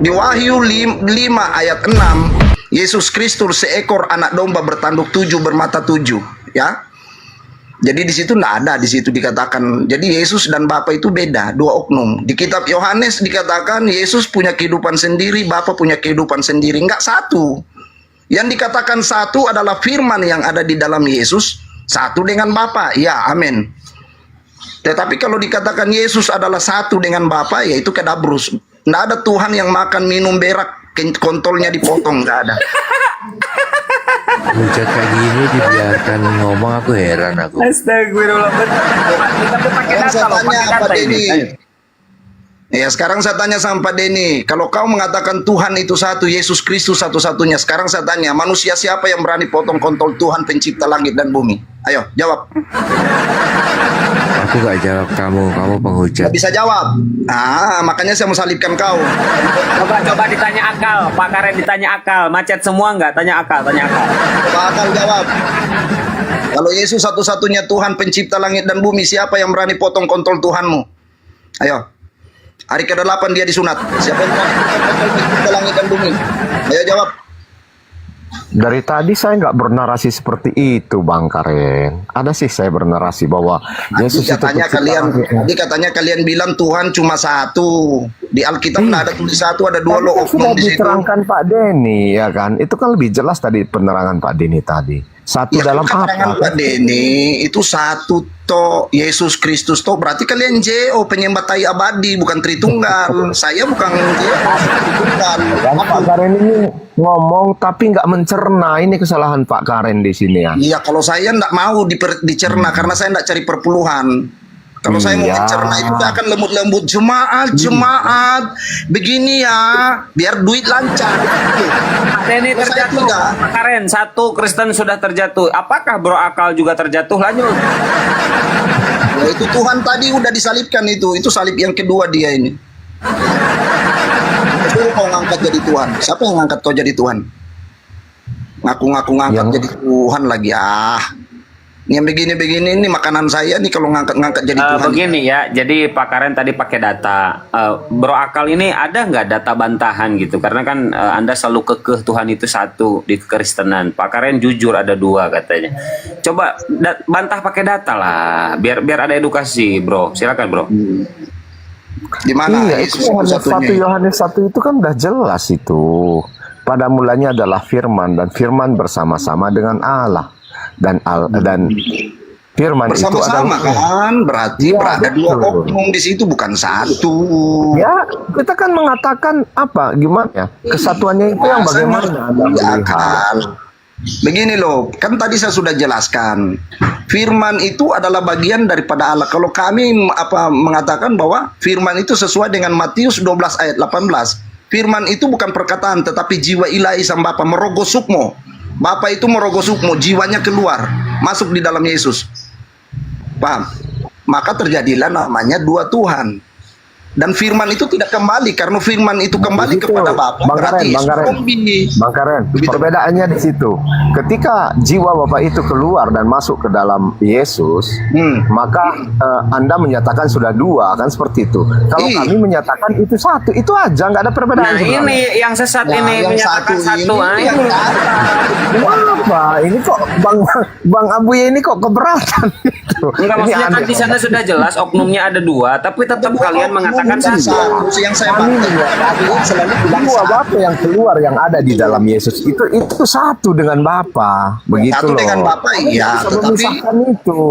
Di Wahyu 5 ayat 6, Yesus Kristus seekor anak domba bertanduk 7 bermata 7, ya. Jadi di situ enggak ada, di situ dikatakan. Jadi Yesus dan Bapa itu beda, dua oknum. Di kitab Yohanes dikatakan Yesus punya kehidupan sendiri, Bapa punya kehidupan sendiri, enggak satu. Yang dikatakan satu adalah firman yang ada di dalam Yesus, satu dengan Bapa. Ya, amin. Tetapi kalau dikatakan Yesus adalah satu dengan Bapa, yaitu kedabrus. Nggak ada Tuhan yang makan minum berak, kontolnya dipotong, nggak ada. Hujat kayak gini dibiarkan ngomong, aku heran aku. Astagfirullah. Tapi pakai Sekarang data saya loh, tanya pakai Pak data ini. Denny. Ayo. Ya, sekarang saya tanya sama Pak Denny, kalau kau mengatakan Tuhan itu satu, Yesus Kristus satu-satunya, sekarang saya tanya, manusia siapa yang berani potong kontol Tuhan pencipta langit dan bumi? Ayo, jawab. Aku gak jawab kamu penghujat. Nggak bisa jawab. Makanya saya mau salibkan kau. Coba ditanya akal, Pak Karen ditanya akal, macet semua nggak? Tanya akal. Coba akal jawab. Kalau Yesus satu-satunya Tuhan pencipta langit dan bumi, siapa yang berani potong kontol Tuhanmu? Ayo. Hari ke-8 dia disunat. Siapa yang berani potong kontol pencipta langit dan bumi? Ayo jawab. Dari tadi saya nggak bernarasi seperti itu, Bang Karen. Ada sih saya bernarasi bahwa Yesus itu Tadi katanya kalian bilang Tuhan cuma satu. Di Alkitab nggak ada tulis satu, ada dua loh oknum sudah di situ. diterangkan Pak Denny, ya kan? Itu kan lebih jelas tadi penerangan Pak Denny tadi. Satu Ya, dalam keterangan apa? Pak Denny itu satu toh, Yesus Kristus toh, berarti kalian JO, penyembah tai abadi, bukan Tritunggal. Saya bukan JO, Tritunggal. Kan Pak Karen ini ngomong tapi nggak mencerna. Ini kesalahan Pak Karen di sini ya. Iya, kalau saya nggak mau dicerna karena saya nggak cari perpuluhan. Kalau saya mau Iya. mencerna itu saya akan lembut-lembut, jemaat begini ya, biar duit lancar. Ini Kalau saya terjatuh, tidak. Pak Karen. Satu Kristen sudah terjatuh. Apakah Bro Akal juga terjatuh? Lanjut. Ya, itu Tuhan tadi udah disalibkan itu salib yang kedua dia ini. Itu mau ngangkat jadi Tuhan. Siapa yang ngangkat kau jadi Tuhan? Ngaku-ngaku ngangkat jadi Tuhan lagi. Yang begini-begini ini makanan saya nih kalau ngangkat-ngangkat jadi Tuhan. Begini ya, jadi Pak Karen tadi pakai data. Bro Akal ini ada nggak data bantahan gitu? Karena kan Anda selalu kekeh Tuhan itu satu di kekristenan. Pak Karen jujur ada dua katanya. Coba bantah pakai data lah, biar ada edukasi, Bro. Silakan, Bro. Di mana Iya, Yesus itu satu-satunya? Yohanes 1 itu kan udah jelas itu. Pada mulanya adalah firman dan firman bersama-sama dengan Allah. Dan firman Bersama-sama itu adalah kan, berarti Ya, berada dua betul. oknum di situ, bukan satu. ya, kita kan mengatakan apa gimana ya? Kesatuannya itu yang bagaimana Anda Ya melihat? kan. Begini loh, kan tadi saya sudah jelaskan. Firman itu adalah bagian daripada Allah. Kalau kami mengatakan bahwa firman itu sesuai dengan Matius 12 ayat 18. Firman itu bukan perkataan tetapi jiwa ilahi sang Bapa, merogoh sukmo. Bapa itu merogoh sukmo, jiwanya keluar, masuk di dalam Yesus. Paham? Maka terjadilah namanya dua Tuhan. Dan firman itu tidak kembali, karena firman itu kembali Begitu. kepada Bapa, Bang berarti Karen, Yesus Bang Karen. zombie. Bang Karen, Begitu. perbedaannya di situ. Ketika jiwa Bapak itu keluar dan masuk ke dalam Yesus, maka Anda menyatakan sudah dua, kan seperti itu. Kalau Iya. kami menyatakan itu satu, itu aja, nggak ada Nah perbedaan. sebenarnya. ini yang sesat Nah, ini yang menyatakan satu. ini yang Kenapa? Ini kok Bang Abuya ini kok keberatan gitu. Enggak, Ini maksudnya kan aneh. di sana sudah jelas oknumnya ada dua, tapi tetap kalian mengatakan satu. Yang saya Kami bantah selalu bilang jiwa satu. Bapa yang keluar yang ada di dalam Yesus itu satu dengan Bapa, begitu Satu loh. dengan Bapa, iya, Bisa tetapi memisahkan itu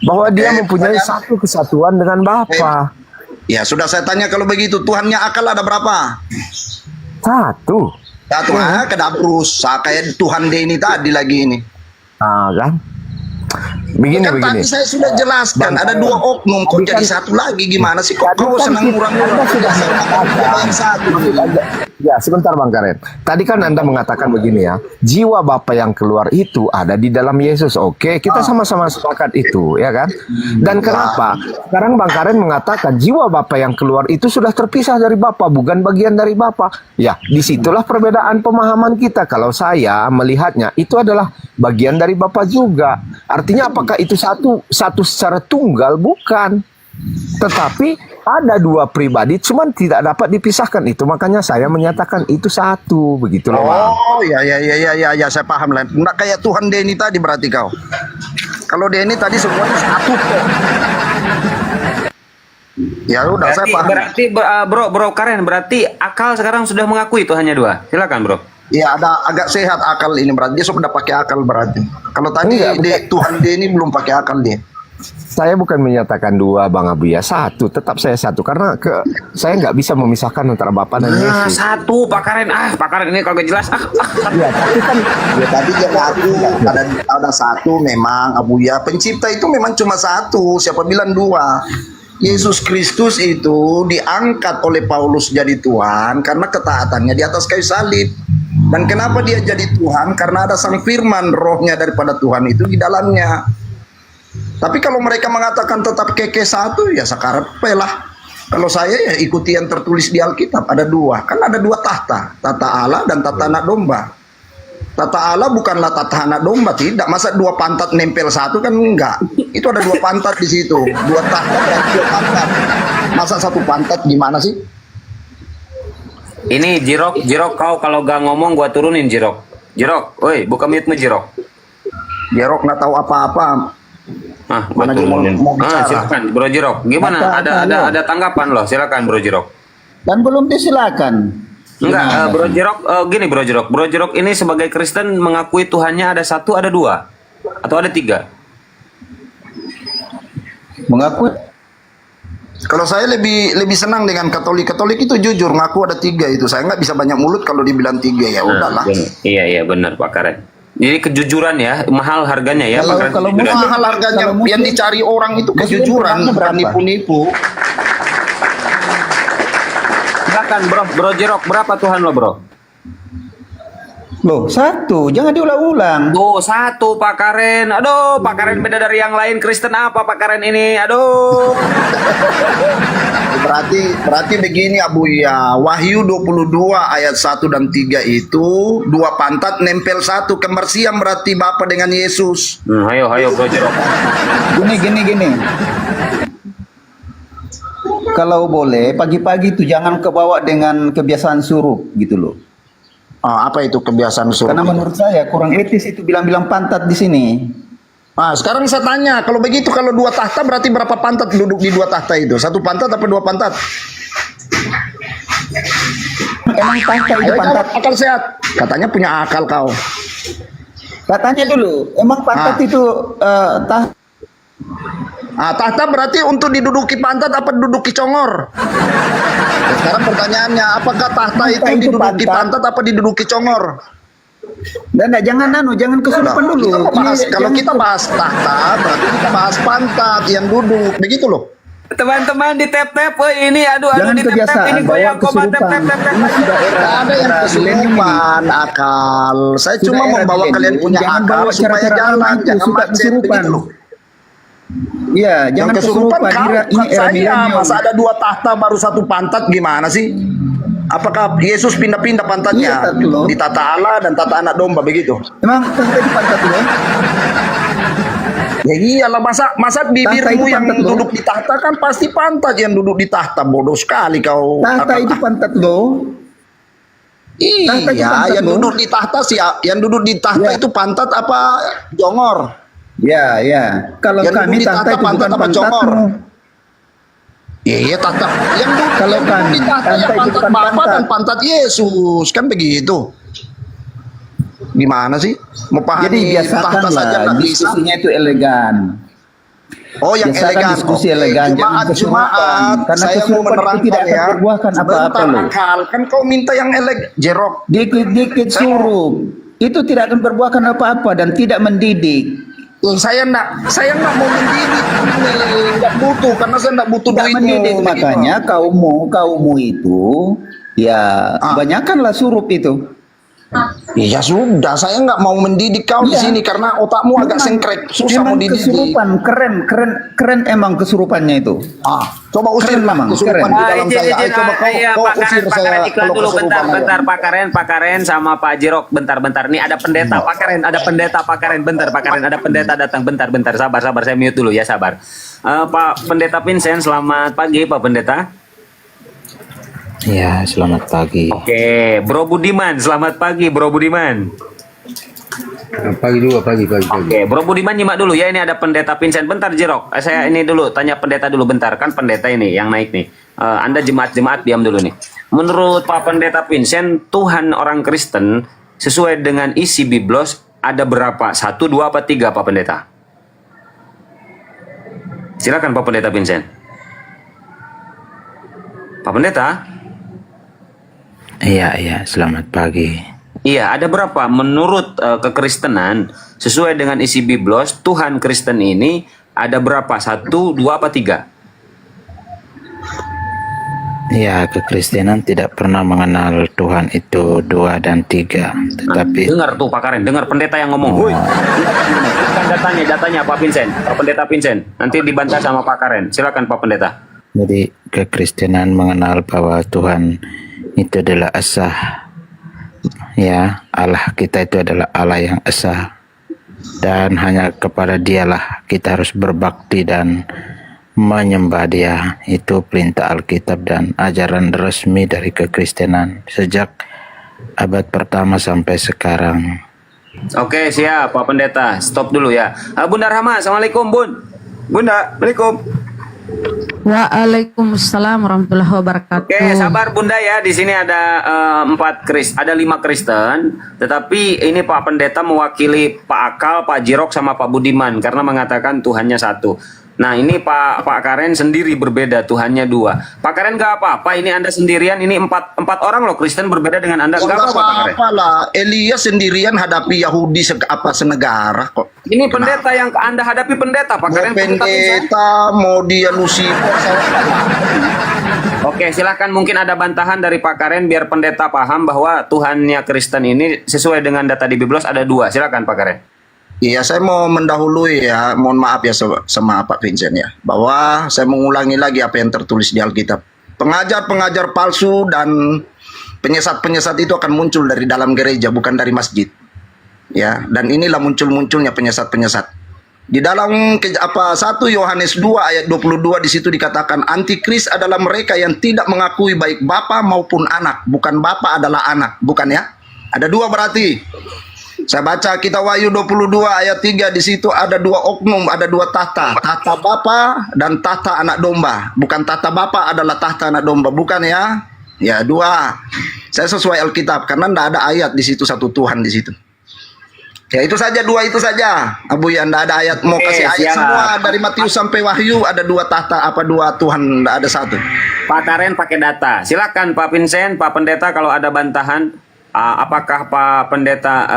bahwa dia mempunyai satu kesatuan dengan Bapa. ya sudah saya tanya, kalau begitu Tuhannya akal ada berapa? Satu. Satu, kedabrus. Kayak Tuhan Denny tadi lagi ini. Nah, kan? Begini. Tadi saya sudah jelaskan, ada dua oknum, kok jadi satu lagi, gimana sih? Kok Tadi kau kan senang Anda murah-murah? sudah Yang satu. Ya, sebentar Bang Karen. Tadi kan Anda mengatakan begini ya, jiwa Bapa yang keluar itu ada di dalam Yesus. Oke, kita sama-sama sepakat itu, ya kan? Dan kenapa? Sekarang Bang Karen mengatakan jiwa Bapa yang keluar itu sudah terpisah dari Bapa, bukan bagian dari Bapa. Ya, disitulah perbedaan pemahaman kita. Kalau saya melihatnya, itu adalah bagian dari Bapa juga. Artinya apakah itu satu secara tunggal? Bukan. Tetapi ada dua pribadi, cuman tidak dapat dipisahkan. Itu makanya saya menyatakan itu satu, begitu loh, Bang. Oh, ya, saya paham lah. Nggak kayak Tuhan Denny tadi berarti kau. Kalau Denny tadi semuanya satu kok. Ya udah, saya paham. Berarti bro Karen, berarti akal sekarang sudah mengakui itu hanya dua. Silakan bro. Ya ada agak sehat akal ini berarti. Dia sudah pakai akal berarti. Kalau tadi Tuhan Denny belum pakai akal dia. Saya bukan menyatakan dua, Bang Abu ya, satu. Tetap saya satu karena saya nggak bisa memisahkan antara Bapa dan Nah, Yesus. satu Pak Karen. Pak Karen ini kagak jelas. Ya, tapi kan Ya tadi dia ngaku ada satu memang Abu ya. Pencipta itu memang cuma satu. Siapa bilang dua? Yesus Kristus itu diangkat oleh Paulus jadi Tuhan karena ketaatannya di atas kayu salib. Dan kenapa dia jadi Tuhan? Karena ada sang firman, rohnya daripada Tuhan itu di dalamnya. Tapi kalau mereka mengatakan tetap keke satu, ya sakarepe lah. Kalau saya ya ikuti yang tertulis di Alkitab, ada dua. Kan ada dua tahta, tahta Allah dan tahta anak domba. Tahta Allah bukanlah tahta anak domba, tidak. Masa dua pantat nempel satu kan enggak. Itu ada dua pantat di situ. Dua tahta dan dua pantat. Masa satu pantat gimana sih? Ini Jirok kau kalau gak ngomong gua turunin Jirok. Woi, buka mute-mu Jirok. Jerok nggak tahu apa-apa. Gua Mana dia turunin. mau bicara? Silakan Bro Jirok. Gimana? Ada tanggapan loh. Silakan Bro Jirok. Dan belum disilakan. Enggak, Bro Jirok, gini Bro Jirok. Bro Jirok ini sebagai Kristen mengakui Tuhannya ada satu, ada dua, atau ada tiga. Mengakui. Kalau saya lebih senang dengan Katolik. Katolik itu jujur ngaku ada tiga itu. Saya nggak bisa banyak mulut kalau dibilang tiga ya udahlah. Iya benar Pak Karen. Jadi kejujuran ya, mahal harganya ya Pak Karen. Kalau Kejujuran. Mahal harganya Kalau yang Muslim- dicari orang itu kejujuran, Muslim bukan berapa? nipu-nipu. Silakan Bro Jirok, berapa Tuhan lo Bro? Loh, satu. Jangan diulang-ulang. Tuh satu Pak Karen. Aduh Pak Karen beda dari yang lain. Kristen apa Pak Karen ini? Aduh. Berarti begini Abu ya. Wahyu 22 ayat 1 dan 3 itu dua pantat nempel satu, kembar siam berarti Bapa dengan Yesus. Ayo Bro Jirok. Gini. Kalau boleh, pagi-pagi itu jangan kebawa dengan kebiasaan suruh gitu loh. Apa itu kebiasaan suruh? Karena menurut saya kurang etis itu bilang-bilang pantat di sini. Sekarang saya tanya, kalau begitu kalau dua tahta berarti berapa pantat duduk di dua tahta itu? Satu pantat apa dua pantat? Emang tahta itu Ayo, pantat? akal sehat. Katanya punya akal kau. Katanya dulu, emang pantat itu tahta? Tahta berarti untuk diduduki pantat apa diduduki congor? Sekarang pertanyaannya, apakah tahta itu itu diduduki pantat? pantat apa diduduki congor? Dan jangan kesurupan dulu. Kita bahas, Ini kalau jangan- kita bahas tahta, berarti kita bahas pantat yang duduk, begitu loh. Teman-teman di tap-tap, ini aduh Jangan di tap-tap kebiasaan ini bawa goyang koma kesurupan. Ini sudah era Tidak ada yang milenium ini. kesurupan akal. Saya Sudah cuma era membawa milenium, kalian punya jangan akal bawa supaya cara-cara jalan, orang itu, jangan suka macet, kesurupan. begitu loh. Iya, Yang jangan kesurupan kesurupan. kau, Ini bukan era saya. milenium. Masa ada dua tahta baru satu pantat gimana sih? Apakah Yesus pindah-pindah pantatnya? Iya, Tatu, loh. Di tata Allah dan tata anak domba begitu? Emang tahta itu pantat lo? Ya iyalah, masa bibirmu itu yang pantat lo. duduk di tahta kan pasti pantat yang duduk di tahta. Bodoh sekali kau. Tahta itu pantat lo. tahta itu Iya, pantat yang lo. duduk di tahta sih, yang duduk di tahta Iya. itu pantat apa jongor? Ya. Kalau Yang kami duduk di tahta tahta itu pantat bukan apa congor? pantatmu. Iya, tahta. Yang duduk Kalau yang duduk di kami, tahta yang tahta itu pantat bukan Bapa pantat. dan pantat Yesus, kan begitu. Gimana sih? Mau pahami Jadi tahta saja biasakanlah nggak bisa? diskusinya itu elegan. Oh, yang Biasakan elegan. diskusi Oke, elegan, jangan kesurupan. Jumaat. Karena Saya mau kesurupan itu menerangkan tidak akan ya. berbuahkan apa-apa Sebentar, loh. akal. Kan kau minta yang jerok. Dikit-dikit Saya suruh. Itu tidak akan berbuahkan apa-apa dan tidak mendidik. Saya enggak mau mendidik, enggak butuh karena saya enggak butuh Tidak duitmu. mendidik, makanya kaummu itu ya banyakkanlah surup itu. Iya sudah, saya nggak mau mendidik kau di Iya. sini karena otakmu agak sengkrek, susah mau Emang dididik. kesurupan, keren emang kesurupannya itu. Coba usir Keren memang, kesurupan keren. di dalam saya. Ayo coba kau Pak usir Karen, saya iklan kalau dulu kesurupan. bentar, Pak Karen sama Pak Jirok, bentar. Nih ada pendeta Pak Karen, bentar Pak Karen, ada pendeta datang, bentar, sabar, saya mute dulu ya, sabar. Pak Pendeta Vincent, selamat pagi Pak Pendeta. Ya, selamat pagi. Oke, Bro Budiman, selamat pagi Bro Budiman. Pagi juga, pagi. Oke, Bro Budiman nyimak dulu ya, ini ada Pendeta Vincent. Bentar Jirok, saya ini dulu tanya pendeta dulu bentar, kan pendeta ini yang naik nih. Anda jemaat diam dulu nih. Menurut Pak Pendeta Vincent, Tuhan orang Kristen sesuai dengan isi Biblos ada berapa? 1, 2, apa 3 Pak Pendeta? Silakan Pak Pendeta Vincent. Pak Pendeta? Iya, selamat pagi. Iya, ada berapa? Menurut kekristenan, sesuai dengan isi Biblos, Tuhan Kristen ini ada berapa? 1, 2, apa 3? Ya, kekristenan tidak pernah mengenal Tuhan itu 2 dan 3, tetapi Dengar tuh Pak Karen, dengar pendeta yang ngomong. Woi, bukan datanya Pak Vincent, Pak Pendeta Vincent. Nanti dibantah sama Pak Karen. Silakan Pak Pendeta. jadi kekristenan mengenal bahwa Tuhan itu adalah esa. Ya, Allah kita itu adalah Allah yang esa. Dan hanya kepada Dialah kita harus berbakti dan menyembah Dia. Itu perintah Alkitab dan ajaran resmi dari kekristenan sejak abad pertama sampai sekarang. Oke, siap Pak Pendeta. Stop dulu ya. Bunda Rahma, Assalamualaikum Bun. Bunda, Assalamualaikum. Waalaikumsalam warahmatullahi wabarakatuh. Oke, sabar Bunda ya. Di sini ada 5 Kristen, tetapi ini Pak Pendeta mewakili Pak Akal, Pak Jirok sama Pak Budiman karena mengatakan Tuhannya 1. Nah, ini Pak Karen sendiri berbeda, Tuhannya 2. Pak Karen nggak apa-apa, ini Anda sendirian, ini 4 orang loh Kristen berbeda dengan Anda. Nggak apa-apa Pak Karen. Apa lah, Elia sendirian hadapi Yahudi senegara kok. Ini pendeta yang Anda hadapi pendeta Pak Mau Karen. pendeta, mau dia Lucifer. Oke, silakan mungkin ada bantahan dari Pak Karen biar pendeta paham bahwa Tuhannya Kristen ini sesuai dengan data di Biblos ada 2. Silakan Pak Karen. Iya, saya mau mendahului ya, mohon maaf ya sama Pak Vincent ya, bahwa saya mengulangi lagi apa yang tertulis di Alkitab. Pengajar-pengajar palsu dan penyesat-penyesat itu akan muncul dari dalam gereja, bukan dari masjid. Ya, dan inilah munculnya penyesat-penyesat. Di dalam 1 Yohanes 2 ayat 22 di situ dikatakan antikris adalah mereka yang tidak mengakui baik bapa maupun anak, bukan bapa adalah anak, bukan ya? Ada 2 berarti. Saya baca kita Wahyu 22 ayat 3 di situ ada 2 oknum, ada 2 tahta, tahta bapa dan tahta anak domba. Bukan tahta bapa adalah tahta anak domba, bukan ya? Ya 2. Saya sesuai Alkitab karena tidak ada ayat di situ 1 Tuhan di situ. Ya itu saja 2 itu saja. Abu ya tidak ada ayat mau Oke, kasih ayat siap. semua dari Matius sampai Wahyu ada 2 tahta 2 Tuhan, tidak ada 1. Pak Karen pakai data. Silakan Pak Vincent, Pak Pendeta kalau ada bantahan. Apakah Pak Pendeta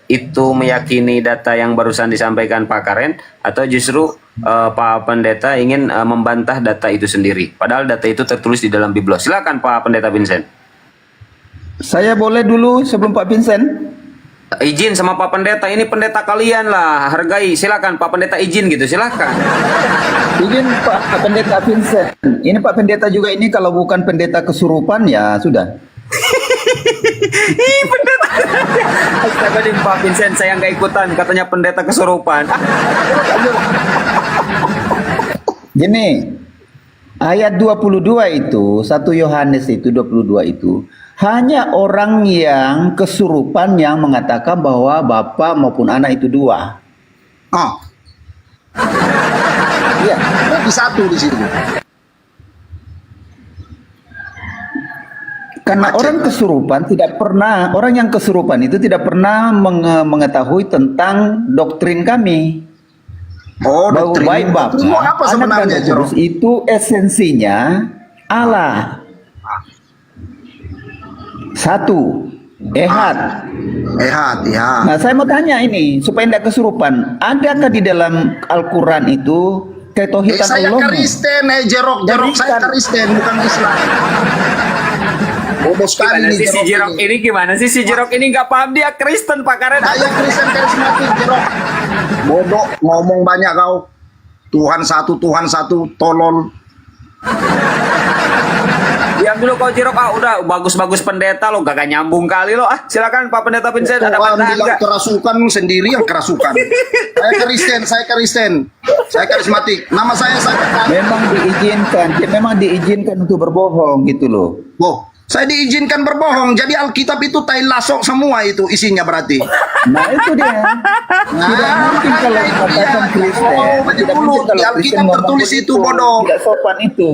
itu meyakini data yang barusan disampaikan Pak Karen atau justru Pak Pendeta ingin membantah data itu sendiri? Padahal data itu tertulis di dalam Biblos. Silakan Pak Pendeta Vincent. Saya boleh dulu sebelum Pak Vincent? Izin sama Pak Pendeta, ini pendeta kalian lah, hargai. Silakan Pak Pendeta izin gitu, silakan. Izin Pak Pendeta Vincent. Ini Pak Pendeta juga ini kalau bukan pendeta kesurupan ya sudah. Ih, pendeta. Astaga nih Pak Vincent, saya nggak ikutan, katanya pendeta kesurupan. Gini, ayat 22 itu, 1 Yohanes itu 22 itu, hanya orang yang kesurupan yang mengatakan bahwa Bapa maupun anak itu 2. Oh. Iya, berarti 1 di situ. Karena orang kesurupan tidak pernah, orang yang kesurupan itu tidak pernah mengetahui tentang doktrin kami. Oh, Bahwa doktrin. baik Bapa, Doktrin apa Anak sebenarnya, dan Roh Kudus itu esensinya Allah. 1, Ehad. Ehad, ya. Nah, saya mau tanya ini supaya tidak kesurupan. Adakah di dalam Al-Quran itu ketauhidan Saya Allah? Kristen, Jerok saya Kristen, bukan Islam. Bodoh sekali Gimana nih sih si Jirok ini? Gimana sih si Jirok ini nggak paham dia Kristen Pak Karen? Saya Kristen karismatik, Jerok. Bodoh, ngomong banyak kau. Tuhan satu, tolol. Diam dulu kau Jirok, udah bagus-bagus pendeta lo, gak nyambung kali lo. Silakan Pak Pendeta Vincent, ada Tuhan bantahan bilang nggak? kerasukan sendiri yang kerasukan. Saya Kristen. Saya karismatik. Nama saya Memang diizinkan untuk berbohong gitu loh. Boh, saya diizinkan berbohong. Jadi Alkitab itu tai lasok semua itu isinya berarti. Nah itu dia. Tidak mungkin kalau dikatakan Kristen. Tidak mungkin kalau Di Alkitab Kristen ngomong tertulis begitu. itu, bodoh. Tidak sopan itu.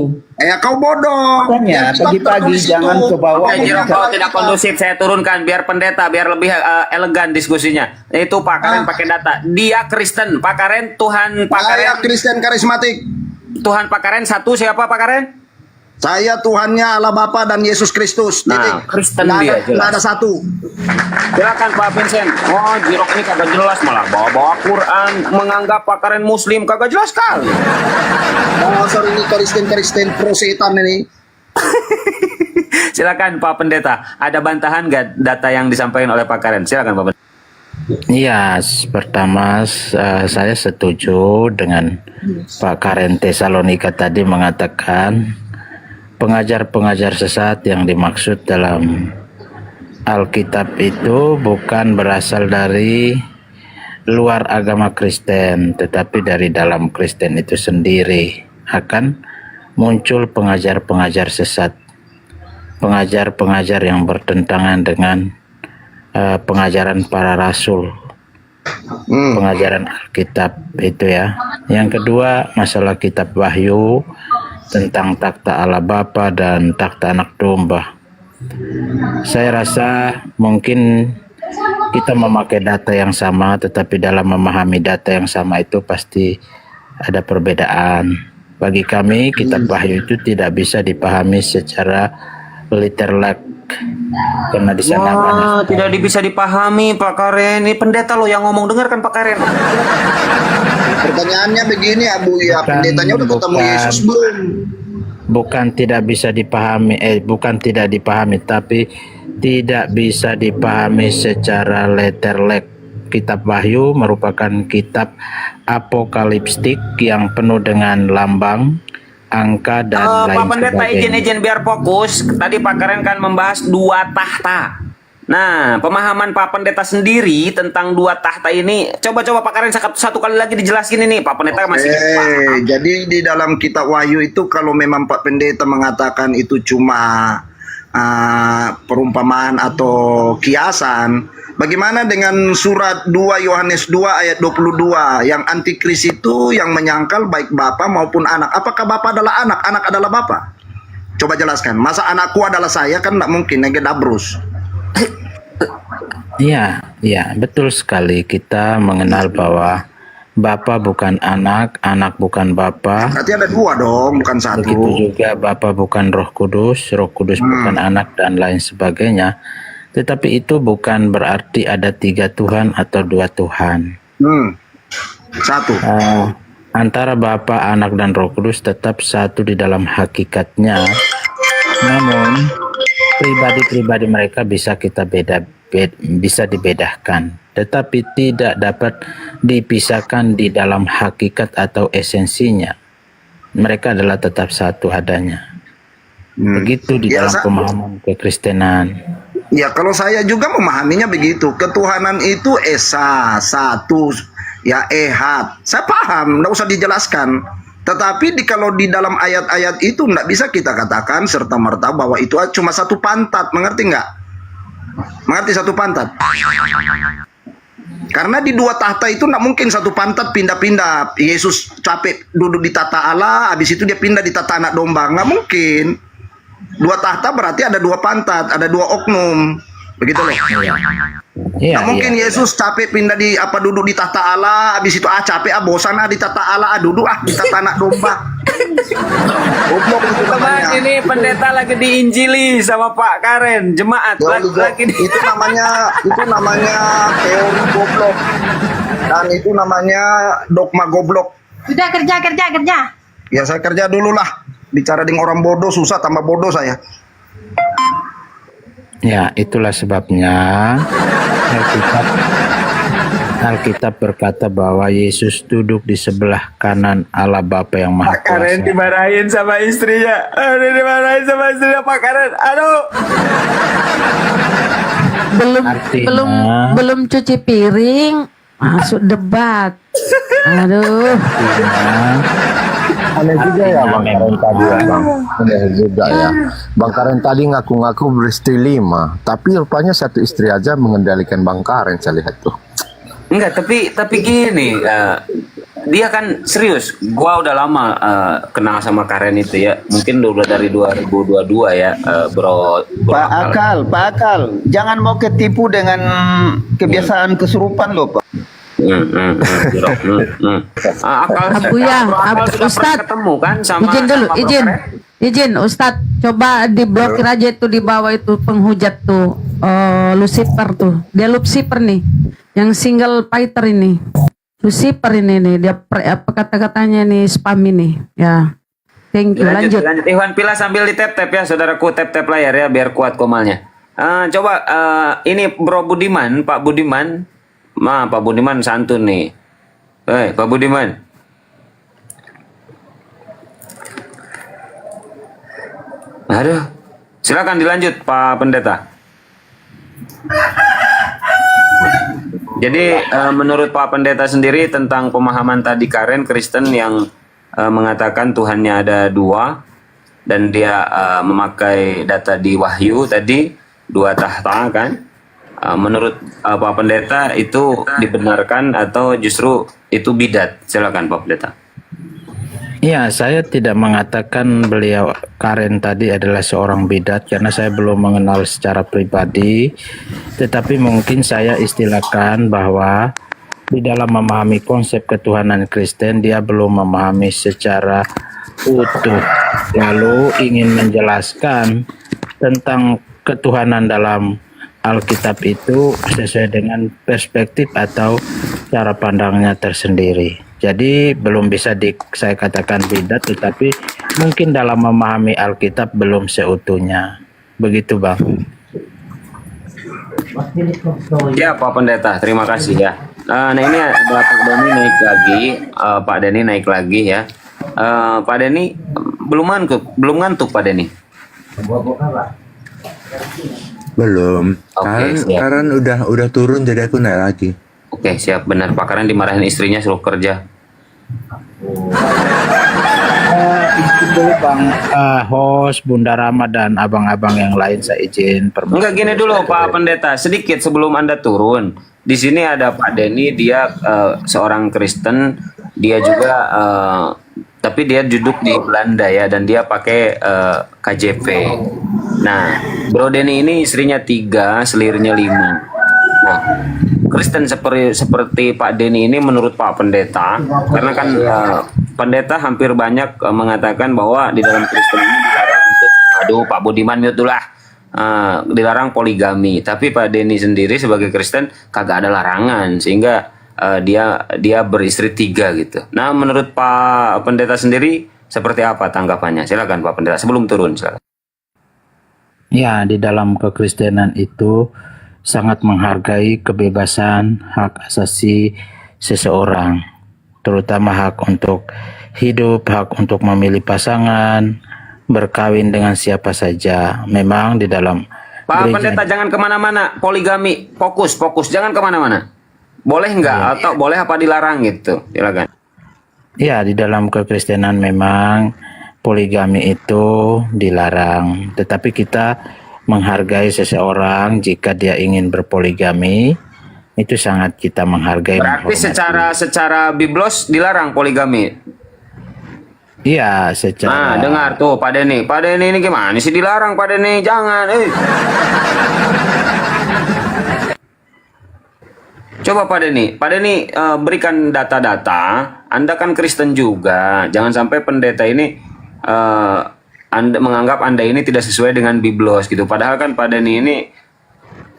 Kau bodoh. Makanya Di Alkitab pagi-pagi tertulis jangan itu. ke bawah. Oke, Jirok, kalau tidak kondusif saya turunkan biar pendeta, biar lebih elegan diskusinya. Itu Pak Karen pakai data. Dia Kristen, Pak Karen, Tuhan Pak Saya Karen, Kristen karismatik. Tuhan Pak Karen satu siapa Pak Karen? Saya Tuhannya Allah Bapa dan Yesus Kristus. Nah, Titik. Kristen Nggak dia, ada, jelas. nggak ada satu. Silakan Pak Vincent. Oh, Jirok ini kagak jelas, malah bawa-bawa Quran, menganggap Pak Karen Muslim, kagak jelas sekali. Sorry ini Kristen pro setan ini. Silakan Pak Pendeta, ada bantahan nggak data yang disampaikan oleh Pak Karen? Silakan Pak Pendeta. Iya, pertama saya setuju dengan Pak Karen Tesalonika tadi mengatakan pengajar-pengajar sesat yang dimaksud dalam Alkitab itu bukan berasal dari luar agama Kristen, tetapi dari dalam Kristen itu sendiri. Akan muncul pengajar-pengajar sesat, pengajar-pengajar yang bertentangan dengan pengajaran para rasul, pengajaran Alkitab itu ya. Yang kedua, masalah kitab Wahyu tentang takhta Allah Bapa dan takhta Anak Domba. Saya rasa mungkin kita memakai data yang sama, tetapi dalam memahami data yang sama itu pasti ada perbedaan. Bagi kami, kitab Wahyu itu tidak bisa dipahami secara literal karena di sana Wah, tidak bisa dipahami Pak Karen. Ini pendeta lo yang ngomong, dengarkan Pak Karen. Pertanyaannya begini Abu ya, Bukan- pendetanya udah ketemu bukan. Yesus belum? bukan tidak bisa dipahami, bukan tidak dipahami, tapi tidak bisa dipahami secara literal. Kitab Wahyu merupakan kitab apokaliptik yang penuh dengan lambang, angka dan lain Pak Pendeta, sebagainya. izin biar fokus. Tadi Pak Karen kan membahas dua tahta. Nah, pemahaman Pak Pendeta sendiri tentang dua tahta ini, coba Pak Karen satu kali lagi dijelasin ini. Pak Pendeta masih paham. Jadi di dalam kitab Wahyu itu kalau memang Pak Pendeta mengatakan itu cuma perumpamaan atau kiasan, bagaimana dengan surat 2 Yohanes 2 ayat 22 yang antikris itu yang menyangkal baik Bapa maupun anak. Apakah Bapa adalah anak, anak adalah Bapa? Coba jelaskan. Masa anakku adalah saya, kan tidak mungkin, negedabrus. Iya, iya, betul sekali. Kita mengenal bahwa Bapa bukan anak, anak bukan Bapa. Berarti ada dua dong, bukan satu. Begitu juga Bapa bukan Roh Kudus, Roh Kudus bukan anak dan lain sebagainya. Tetapi itu bukan berarti ada 3 Tuhan atau 2 Tuhan. Satu. Antara Bapa, Anak dan Roh Kudus tetap satu di dalam hakikatnya. Namun pribadi-pribadi mereka bisa kita bisa dibedakan, tetapi tidak dapat dipisahkan di dalam hakikat atau esensinya. Mereka adalah tetap satu adanya. Begitu di Ya, dalam pemahaman kekristenan. Ya kalau saya juga memahaminya begitu. Ketuhanan itu esa, satu, ya ehad. Saya paham, nggak usah dijelaskan. Tetapi kalau di dalam ayat-ayat itu nggak bisa kita katakan serta-merta bahwa itu cuma satu pantat. Mengerti nggak? Mengerti satu pantat? Karena di dua tahta itu nggak mungkin satu pantat pindah-pindah. Yesus capek duduk di tahta Allah, habis itu dia pindah di tahta Anak Domba. Nggak mungkin. Dua tahta berarti ada dua pantat, ada dua oknum. Begitu loh. Iya, Nggak mungkin iya. Yesus capek pindah di duduk di tahta Allah, habis itu capek bosan di tahta Allah, duduk di tahta Anak Domba. Goblok itu Teman, namanya. ini pendeta lagi diinjili sama Pak Karen, jemaat lagi Itu namanya teori goblok. Dan itu namanya dogma goblok. Sudah kerja. Ya saya kerja dulu lah. Bicara dengan orang bodoh susah, tambah bodoh saya. Ya, itulah sebabnya Alkitab Alkitab berkata bahwa Yesus duduk di sebelah kanan Allah Bapa yang Maha Pak Karen Kuasa. dimarahin sama istrinya. Aduh, dimarahin sama istrinya Pak Karen. Aduh. Belum Artinya- belum belum cuci piring, masuk debat. Aduh. Aneh juga ya Bang Karen tadi ya Bang. Aneh juga ya. Bang Karen tadi ngaku-ngaku beristri 5, tapi rupanya satu istri aja mengendalikan Bang Karen, saya lihat tuh. Enggak, tapi gini, dia kan serius. Gua udah lama kenal sama Karen itu ya. Mungkin udah dari 2022 ya, bro. Pak Akal, jangan mau ketipu dengan kebiasaan kesurupan loh Pak. Akal Abuya, Akal sudah pernah Ustadz. ketemu kan sama Izin dulu, sama Bro izin. Karen? Izin Ustadz, coba diblokir aja itu di bawah itu penghujat tuh, Lucifer tuh. Dia Lucifer nih, yang single fighter ini. Lucifer ini nih, dia apa kata-katanya nih spam ini. Ya, thank you. Lanjut. Iwan Pila sambil di tap ya, saudaraku, tap layar ya biar kuat komalnya. Coba ini Bro Budiman, Pak Budiman. Pak Budiman santun nih. Pak Budiman. Aduh, silakan dilanjut Pak Pendeta. Jadi menurut Pak Pendeta sendiri tentang pemahaman tadi Karen Kristen yang mengatakan Tuhannya ada 2 dan dia memakai data di Wahyu tadi 2 tahta kan? Menurut Pak Pendeta itu dibenarkan atau justru itu bidat? Silakan Pak Pendeta. Ya, saya tidak mengatakan beliau Karen tadi adalah seorang bidat karena saya belum mengenal secara pribadi, tetapi mungkin saya istilahkan bahwa di dalam memahami konsep ketuhanan Kristen dia belum memahami secara utuh, lalu ingin menjelaskan tentang ketuhanan dalam Alkitab itu sesuai dengan perspektif atau cara pandangnya tersendiri. Jadi belum bisa saya katakan bidat, tetapi mungkin dalam memahami Alkitab belum seutuhnya. Begitu Bang. Ya Pak Pendeta, terima kasih ya. Nah ini ada Pak Denny naik lagi, Pak Denny naik lagi ya. Pak Denny belum ngantuk Pak Denny. Belum. Oke, siap. Karen udah turun jadi aku naik lagi. Oke siap, benar Pak. Karena dimarahin istrinya suruh kerja. Izin dulu Bang, host, Bunda Rama dan abang-abang yang lain saya izin permisi. Enggak, gini dulu Pak Pendeta, sedikit sebelum Anda turun. Di sini ada Pak Denny, dia seorang Kristen, dia juga tapi dia duduk di Belanda ya, dan dia pakai KJP. Nah, Bro Denny ini istrinya 3, selirnya 5. Nah, Kristen seperti Pak Denny ini menurut Pak Pendeta, karena kan pendeta hampir banyak mengatakan bahwa di dalam Kristen ini dilarang untuk, Pak Budiman mute dulu lah. Dilarang poligami, tapi Pak Denny sendiri sebagai Kristen kagak ada larangan, sehingga dia beristri 3 gitu. Nah, menurut Pak Pendeta sendiri seperti apa tanggapannya? Silakan Pak Pendeta sebelum turun, silakan. Ya, di dalam kekristenan itu sangat menghargai kebebasan hak asasi seseorang, terutama hak untuk hidup, hak untuk memilih pasangan, berkawin dengan siapa saja. Memang di dalam Pak gereja- Pendeta jangan kemana-mana, poligami, fokus, jangan kemana-mana. Boleh nggak atau boleh apa dilarang gitu? Silakan. Ya, di dalam kekristenan memang poligami itu dilarang, tetapi kita menghargai seseorang jika dia ingin berpoligami, itu sangat kita menghargai. Berarti menghormati. secara biblos dilarang poligami. Iya, secara Nah, dengar tuh Pak Denny. Pak Denny ini gimana sih dilarang Pak Denny? Jangan. Coba Pak Denny berikan data-data. Anda kan Kristen juga. Jangan sampai pendeta ini Anda menganggap Anda ini tidak sesuai dengan biblos gitu. Padahal kan Pak Denny ini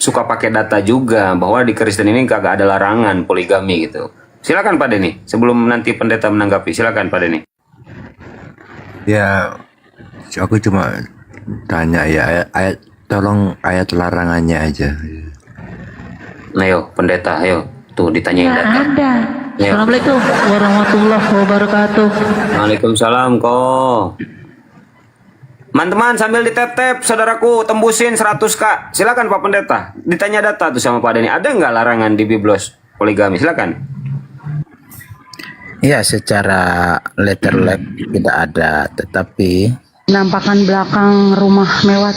suka pakai data juga bahwa di Kristen ini kagak ada larangan poligami gitu. Silakan Pak Denny. Sebelum nanti pendeta menanggapi, silakan Pak Denny. Ya, aku cuma tanya ya, Tolong ayat larangannya aja. Nah, ayo pendeta, ayo tuh ditanyain Nggak data. ada. Ya. Assalamualaikum warahmatullahi wabarakatuh. Waalaikumsalam kok. Teman-teman sambil ditep-tep, saudaraku tembusin 100K. Silakan Pak Pendeta. Ditanya data tuh sama Pak Denny. Ada nggak larangan di Biblos poligami? Silakan. Ya, secara letterlek tidak ada, tetapi Penampakan belakang rumah mewah.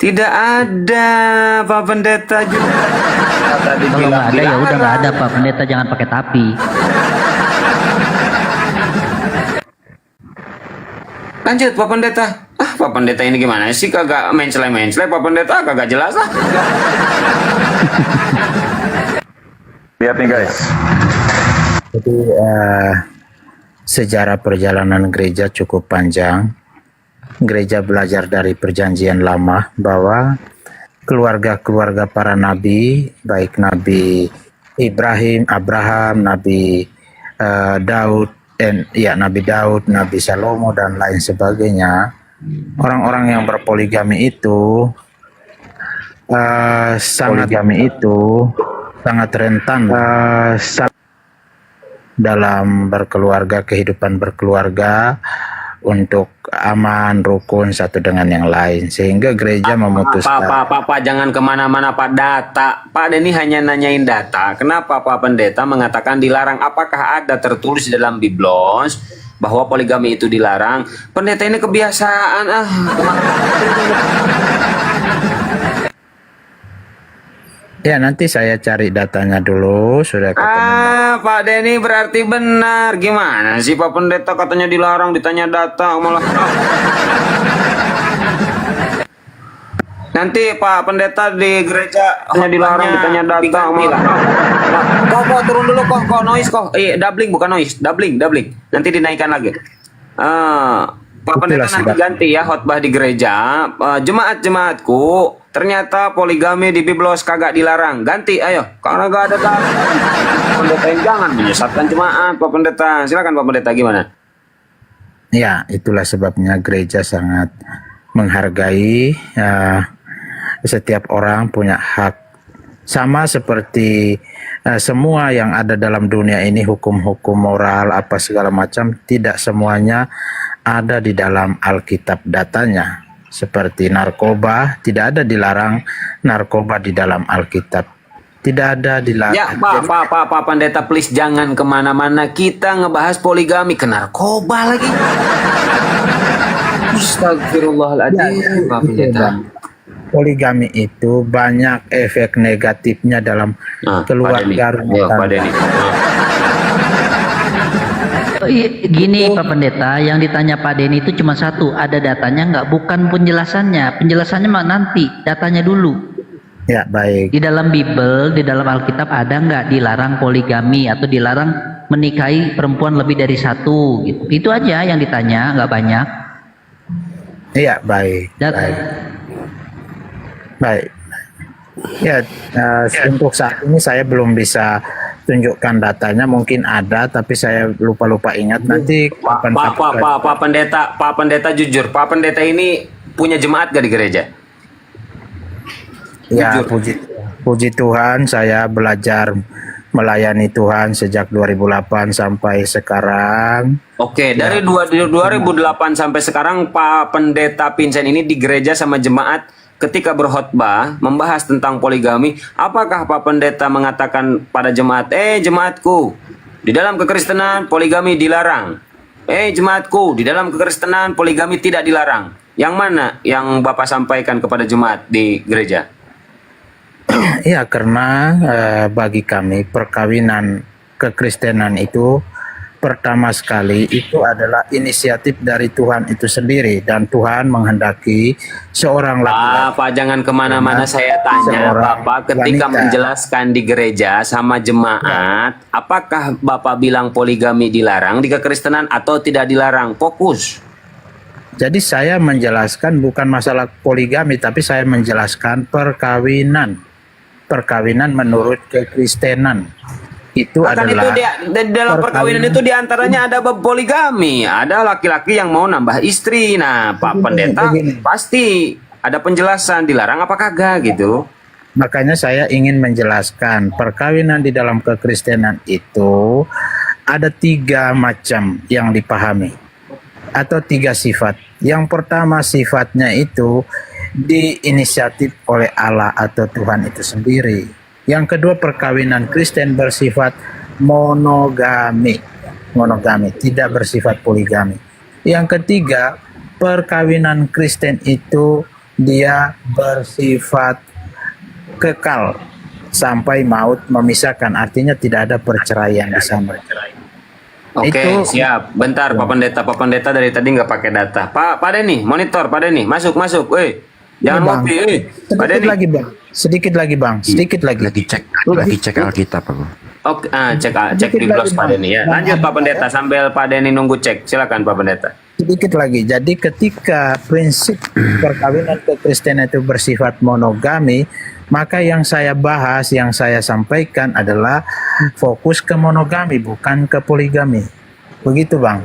Tidak ada Pak Pendeta juga. Kalau nggak ada ya udah nggak ada Pak Pendeta, jangan pakai tapi. Lanjut Pak Pendeta. Pak Pendeta ini gimana sih, kagak mencele-mencele Pak Pendeta, kagak jelas lah. Lihat nih guys. jadi sejarah perjalanan gereja cukup panjang. Gereja belajar dari perjanjian lama bahwa keluarga-keluarga para nabi, baik Nabi Ibrahim, Abraham, Nabi Daud, Nabi Daud, Nabi Salomo dan lain sebagainya, orang-orang yang berpoligami itu sangat rentan dalam berkeluarga, kehidupan berkeluarga untuk aman, rukun satu dengan yang lain, sehingga gereja memutuskan. Pak, jangan kemana-mana Pak. Data, Pak Denny hanya nanyain data. Kenapa Pak Pendeta mengatakan dilarang? Apakah ada tertulis di dalam Biblos bahwa poligami itu dilarang? Pendeta ini kebiasaan Ya, nanti saya cari datanya dulu, sudah ketemu. Pak Denny berarti benar. Gimana sih Pak Pendeta, katanya dilarang, ditanya data malah. Nanti Pak Pendeta di gereja hanya dilarang, ditanya data malah. Kok turun dulu kok noise kok. Doubling bukan noise, doubling. Nanti dinaikkan lagi. Pak Pendeta nanti ganti ya khotbah di gereja. Jemaat-jemaatku, ternyata poligami di Biblos kagak dilarang. Ganti, ayo. Karena gak ada data. Pendeta yang jangan menyesatkan jemaat, Pak Pendeta. Silakan Pak Pendeta, gimana? Ya, itulah sebabnya gereja sangat menghargai setiap orang punya hak. Sama seperti semua yang ada dalam dunia ini, hukum-hukum moral, apa segala macam, tidak semuanya ada di dalam Alkitab datanya. Seperti narkoba, tidak ada dilarang narkoba di dalam Alkitab. Tidak ada dilarang. Ya Pak Pendeta, please jangan kemana-mana. Kita ngebahas poligami, ke narkoba lagi. Astagfirullahaladzim Pak Pendeta. Poligami itu banyak efek negatifnya dalam keluarga rumah tangga. Gini Pak Pendeta, yang ditanya Pak Denny itu cuma satu, ada datanya nggak? Bukan penjelasannya. Penjelasannya mah nanti, datanya dulu. Ya, baik. Di dalam Bible, di dalam Alkitab ada nggak dilarang poligami atau dilarang menikahi perempuan lebih dari satu? Gitu. Itu aja yang ditanya, nggak banyak. Iya, baik. Baik. Ya, untuk saat ini saya belum bisa tunjukkan datanya, mungkin ada tapi saya lupa ingat. Nanti Pak Pendeta jujur, Pak Pendeta ini punya jemaat gak di gereja? Ya, Jujur. puji Tuhan, saya belajar melayani Tuhan sejak 2008 sampai sekarang. Oke, dari 2008 sampai sekarang Pak Pendeta Vincent ini di gereja sama jemaat. Ketika berkhotbah membahas tentang poligami, apakah Pak Pendeta mengatakan pada jemaat, jemaatku, di dalam kekristenan poligami dilarang. Jemaatku, di dalam kekristenan poligami tidak dilarang. Yang mana yang Bapak sampaikan kepada jemaat di gereja? Ya, karena bagi kami perkawinan kekristenan itu pertama sekali itu adalah inisiatif dari Tuhan itu sendiri, dan Tuhan menghendaki seorang laki-laki. Pak, jangan kemana-mana, saya tanya Bapak ketika menjelaskan di gereja sama jemaat, apakah Bapak bilang poligami dilarang di kekristenan atau tidak dilarang? Fokus. Jadi saya menjelaskan bukan masalah poligami, tapi saya menjelaskan perkawinan menurut kekristenan. Itu adalah di dalam perkawinan itu diantaranya ada poligami, ada laki-laki yang mau nambah istri. Nah, Pak Pendeta pasti ada penjelasan dilarang apa kagak gitu. Makanya saya ingin menjelaskan perkawinan di dalam kekristenan itu ada 3 macam yang dipahami atau 3 sifat. Yang pertama sifatnya itu diinisiatif oleh Allah atau Tuhan itu sendiri. Yang kedua perkawinan Kristen bersifat monogami, tidak bersifat poligami. Yang ketiga perkawinan Kristen itu dia bersifat kekal sampai maut memisahkan, artinya tidak ada perceraian di sana. Oke, siap. Bentar, Pak Pendeta dari tadi nggak pakai data. Pak Denny, monitor Pak Denny, masuk. Jangan Bang. ngopi, Pak Sedikit Denny. lagi bang, sedikit lagi. Lagi cek Alkitab aku. Oke, cek Sedikit di lagi, blog Pak Bang. Denny ya. Lanjut Pak Pendeta sambil Pak Denny nunggu cek. Silakan Pak Pendeta. Sedikit lagi. Jadi ketika prinsip perkawinan kekristenan itu bersifat monogami, maka yang saya bahas, yang saya sampaikan adalah fokus ke monogami, bukan ke poligami. Begitu bang.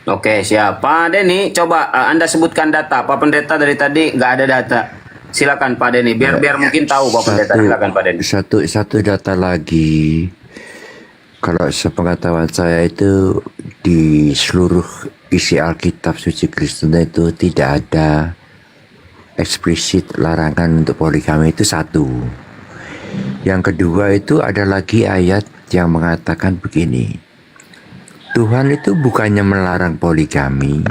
Oke, siap. Pak Denny, coba Anda sebutkan data. Pak Pendeta dari tadi nggak ada data. Silakan Pak Denny, biar mungkin tahu Pak Pendeta. Silakan Pak Denny. Satu data lagi. Kalau sepengetahuan saya itu di seluruh isi Alkitab suci Kristen itu tidak ada eksplisit larangan untuk poligami, itu satu. Yang kedua itu ada lagi ayat yang mengatakan begini. Tuhan itu bukannya melarang poligami,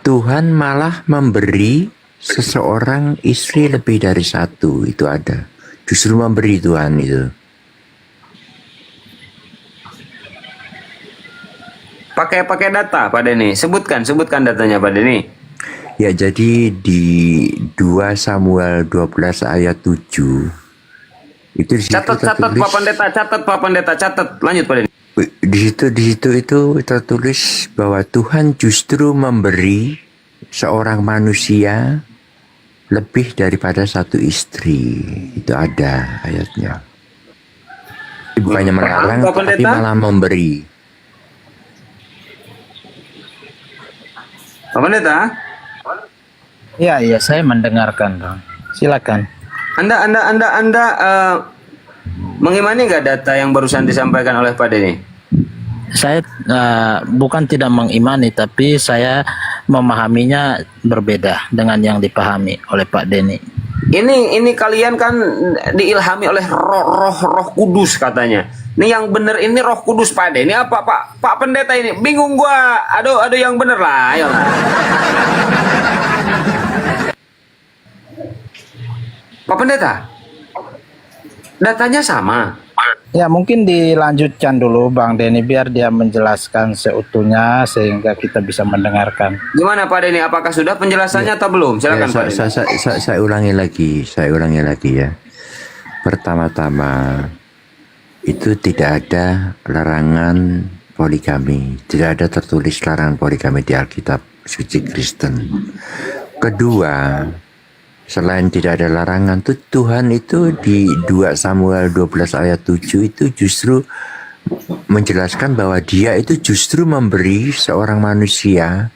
Tuhan malah memberi seseorang istri lebih dari satu, itu ada. Justru memberi Tuhan itu. Pakai data Pak Denny. Sebutkan datanya Pak Denny. Ya, jadi di 2 Samuel 12 ayat 7 itu di situ Catat tertulis, Pak Pendeta, catat. Lanjut Pak Denny. di situ itu tertulis bahwa Tuhan justru memberi seorang manusia lebih daripada satu istri. Itu ada ayatnya. Bukannya melarang, Pak tapi Pendeta? malah memberi. Pak Pendeta, Ya, saya mendengarkan bang. Silakan. Anda mengimani nggak data yang barusan disampaikan oleh Pak Denny? Saya bukan tidak mengimani, tapi saya memahaminya berbeda dengan yang dipahami oleh Pak Denny. Ini kalian kan diilhami oleh roh kudus katanya. Ini yang bener ini Roh Kudus Pak Denny apa Pak Pendeta ini? Bingung gua. Aduh yang bener lah. Ayo. Pak Pendeta, datanya sama. Ya mungkin dilanjutkan dulu Bang Denny biar dia menjelaskan seutuhnya sehingga kita bisa mendengarkan. Gimana Pak Denny? Apakah sudah penjelasannya atau belum? Silakan Pak Denny. Saya ulangi lagi ya. Pertama-tama itu tidak ada larangan poligami, tidak ada tertulis larangan poligami di Alkitab suci Kristen. Kedua, selain tidak ada larangan, tuh Tuhan itu di 2 Samuel 12 ayat 7 itu justru menjelaskan bahwa dia itu justru memberi seorang manusia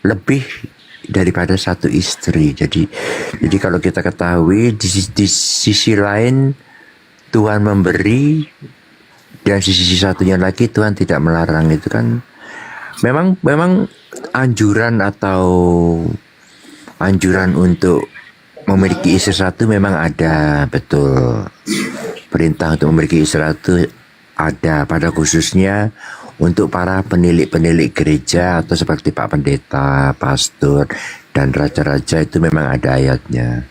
lebih daripada satu istri. Jadi kalau kita ketahui di sisi lain Tuhan memberi dan sisi satunya lagi Tuhan tidak melarang, itu kan memang anjuran untuk memiliki istri satu memang ada, betul. Perintah untuk memiliki istri satu ada, pada khususnya untuk para penilik gereja atau seperti Pak Pendeta, pastor, dan raja-raja itu memang ada ayatnya.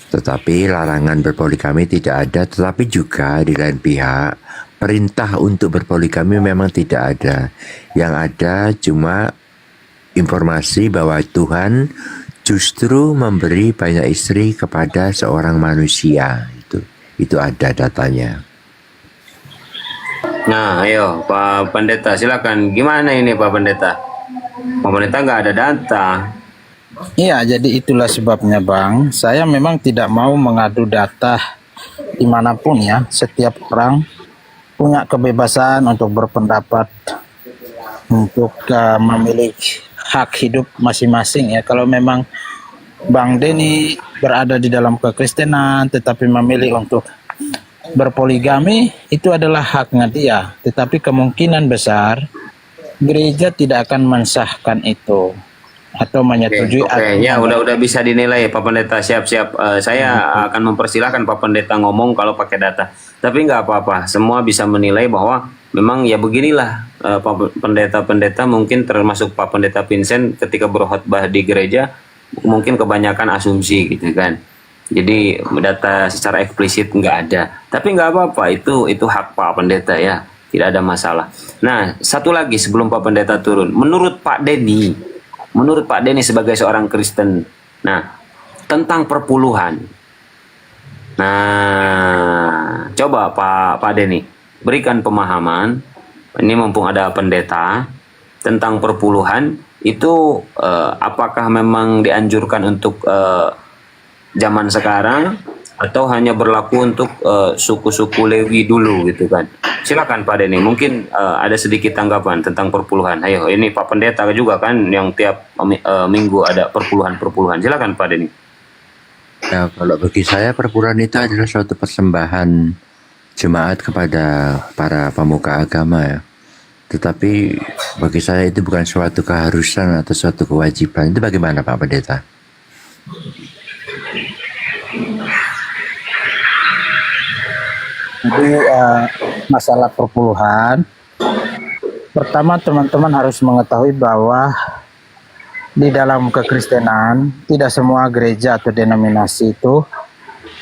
Tetapi larangan berpoligami tidak ada, tetapi juga di lain pihak perintah untuk berpoligami memang tidak ada. Yang ada cuma informasi bahwa Tuhan justru memberi banyak istri kepada seorang manusia. Itu ada datanya. Nah, ayo Pak Pendeta, silakan. Gimana ini Pak Pendeta? Pak Pendeta nggak ada data. Iya, jadi itulah sebabnya Bang. Saya memang tidak mau mengadu data dimanapun ya. Setiap orang punya kebebasan untuk berpendapat, untuk memilih hak hidup masing-masing ya. Kalau memang Bang Denny berada di dalam kekristenan tetapi memilih untuk berpoligami, itu adalah haknya dia. Tetapi kemungkinan besar gereja tidak akan mensahkan itu atau menyetujui. Oke, ya udah bisa dinilai Pak Pendeta, siap-siap. Saya akan mempersilahkan Pak Pendeta ngomong kalau pakai data. Tapi nggak apa-apa, semua bisa menilai bahwa memang ya beginilah Pak Pendeta mungkin termasuk Pak Pendeta Vincent ketika berkhotbah di gereja mungkin kebanyakan asumsi gitu kan. Jadi data secara eksplisit nggak ada. Tapi nggak apa-apa, itu hak Pak Pendeta ya, tidak ada masalah. Nah, satu lagi sebelum Pak Pendeta turun, menurut Pak Denny sebagai seorang Kristen, nah tentang perpuluhan. Nah, coba Pak Denny berikan pemahaman. Ini mumpung ada pendeta tentang perpuluhan itu apakah memang dianjurkan untuk zaman sekarang atau hanya berlaku untuk suku-suku Lewi dulu gitu kan? Silakan Pak Denny, mungkin ada sedikit tanggapan tentang perpuluhan. Ayo, ini Pak Pendeta juga kan yang tiap minggu ada perpuluhan. Silakan Pak Denny. Ya, kalau bagi saya perpuluhan itu adalah suatu persembahan jemaat kepada para pemuka agama ya. Tetapi bagi saya itu bukan suatu keharusan atau suatu kewajiban. Itu bagaimana Pak Pendeta? Jadi masalah perpuluhan, pertama teman-teman harus mengetahui bahwa di dalam kekristenan tidak semua gereja atau denominasi itu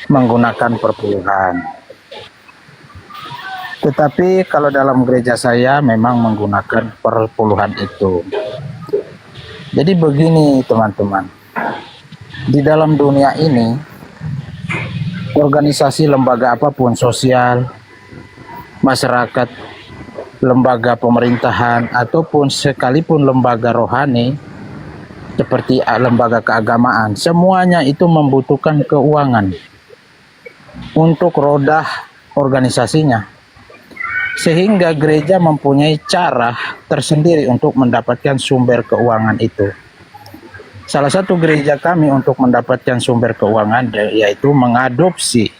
menggunakan perpuluhan. Tetapi kalau dalam gereja saya memang menggunakan perpuluhan itu. Jadi begini teman-teman, di dalam dunia ini organisasi lembaga apapun, sosial, masyarakat, lembaga pemerintahan, ataupun sekalipun lembaga rohani seperti lembaga keagamaan, semuanya itu membutuhkan keuangan untuk roda organisasinya. Sehingga gereja mempunyai cara tersendiri untuk mendapatkan sumber keuangan itu. Salah satu gereja kami untuk mendapatkan sumber keuangan yaitu mengadopsi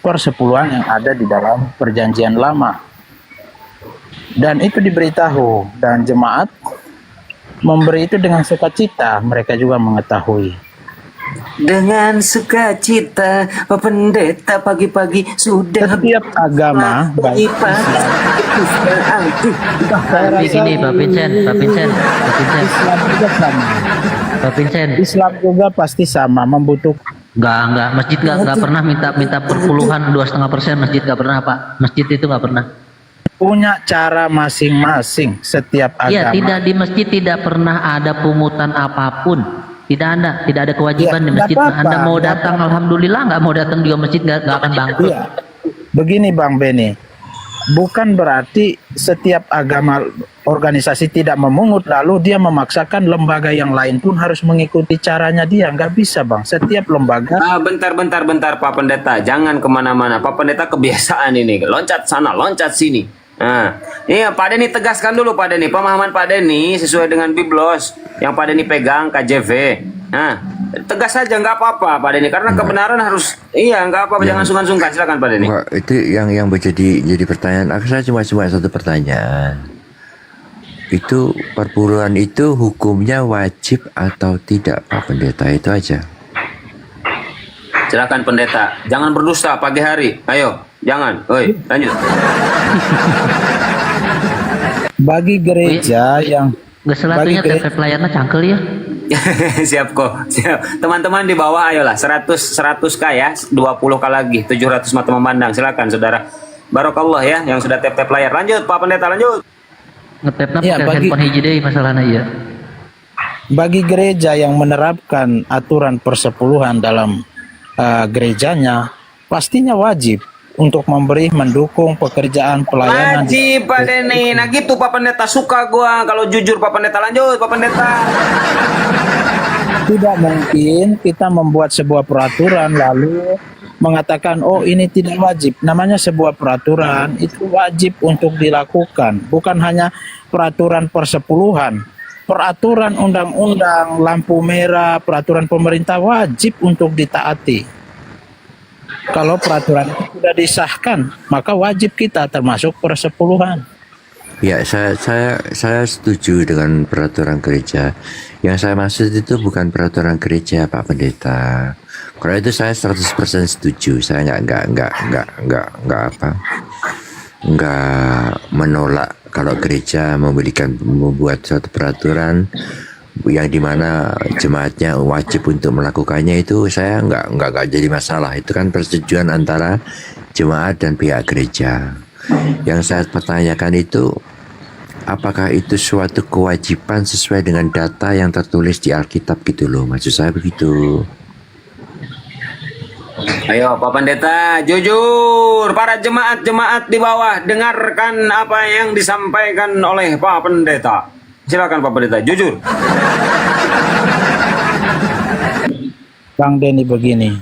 persepuluhan yang ada di dalam perjanjian lama. Dan itu diberitahu dan jemaat memberi itu dengan sukacita, mereka juga mengetahui. Dengan sukacita Pak Pendeta pagi-pagi sudah Setiap agama baik Tapi gini Pak Vincent, Islam juga pasti sama membutuhkan. Enggak, masjid enggak pernah minta perpuluhan 2,5%, masjid enggak pernah Pak, masjid itu enggak pernah. Punya cara masing-masing setiap agama. Iya, tidak, di masjid tidak pernah ada pungutan apapun. Tidak ada kewajiban Ya, di masjid. nggak apa-apa, Anda mau nggak datang, alhamdulillah. Nggak mau datang juga masjid nggak akan bangkrut. Iya. Begini Bang Beni, bukan berarti setiap agama organisasi tidak memungut lalu dia memaksakan lembaga yang lain pun harus mengikuti caranya dia. Nggak bisa Bang, setiap lembaga. Bentar Pak Pendeta, jangan kemana-mana. Pak Pendeta kebiasaan ini, loncat sana, loncat sini. Nah, iya Pak Denny tegaskan dulu Pak Denny, pemahaman Pak Denny sesuai dengan Biblos yang Pak Denny pegang KJV. Nah, tegas saja nggak apa-apa Pak Denny, karena kebenaran harus nggak apa-apa, jangan sungkan-sungkan. Silakan Pak Denny. Wah, itu yang jadi pertanyaan. Saya cuma satu pertanyaan. Itu perpuluhan itu hukumnya wajib atau tidak Pak Pendeta, itu aja. Silakan Pendeta, jangan berdusta pagi hari. Ayo, jangan. Oi, lanjut. Bagi gereja yang Nggak selatunya terkait pelayanan cangkel ya. Siap kok. Siap. Teman-teman di bawah ayolah 100k ya, 20k lagi 700 mata memandang. Silakan Saudara. Barokallah ya yang sudah tap layar. Lanjut Pak Pendeta, lanjut. Ngetapnya Ya, pakai handphone hiji deui masalahnya ya. bagi gereja yang menerapkan aturan persepuluhan dalam gerejanya, pastinya wajib untuk mendukung pekerjaan pelayanan. Wajib Pak Denny. Nah gitu Pak Pendeta, suka gua kalau jujur Pak Pendeta. Lanjut Pak Pendeta. Tidak mungkin kita membuat sebuah peraturan lalu mengatakan oh ini tidak wajib. Namanya sebuah peraturan itu wajib untuk dilakukan, bukan hanya peraturan persepuluhan. peraturan undang-undang, lampu merah, peraturan pemerintah wajib untuk ditaati. Kalau peraturan itu sudah disahkan, maka wajib kita termasuk persepuluhan. Ya, saya setuju dengan peraturan gereja. Yang saya maksud itu bukan peraturan gereja, Pak Pendeta. Kalau itu saya 100% setuju. Saya nggak menolak kalau gereja membuat suatu peraturan yang dimana jemaatnya wajib untuk melakukannya, itu saya nggak jadi masalah. Itu kan persetujuan antara jemaat dan pihak gereja. Yang saya pertanyakan itu, apakah itu suatu kewajiban sesuai dengan data yang tertulis di Alkitab gitu loh, maksud saya begitu. Ayo Pak Pendeta, jujur, para jemaat-jemaat di bawah, dengarkan apa yang disampaikan oleh Pak Pendeta. Silakan Pak Pendeta, jujur. Bang Denny, begini,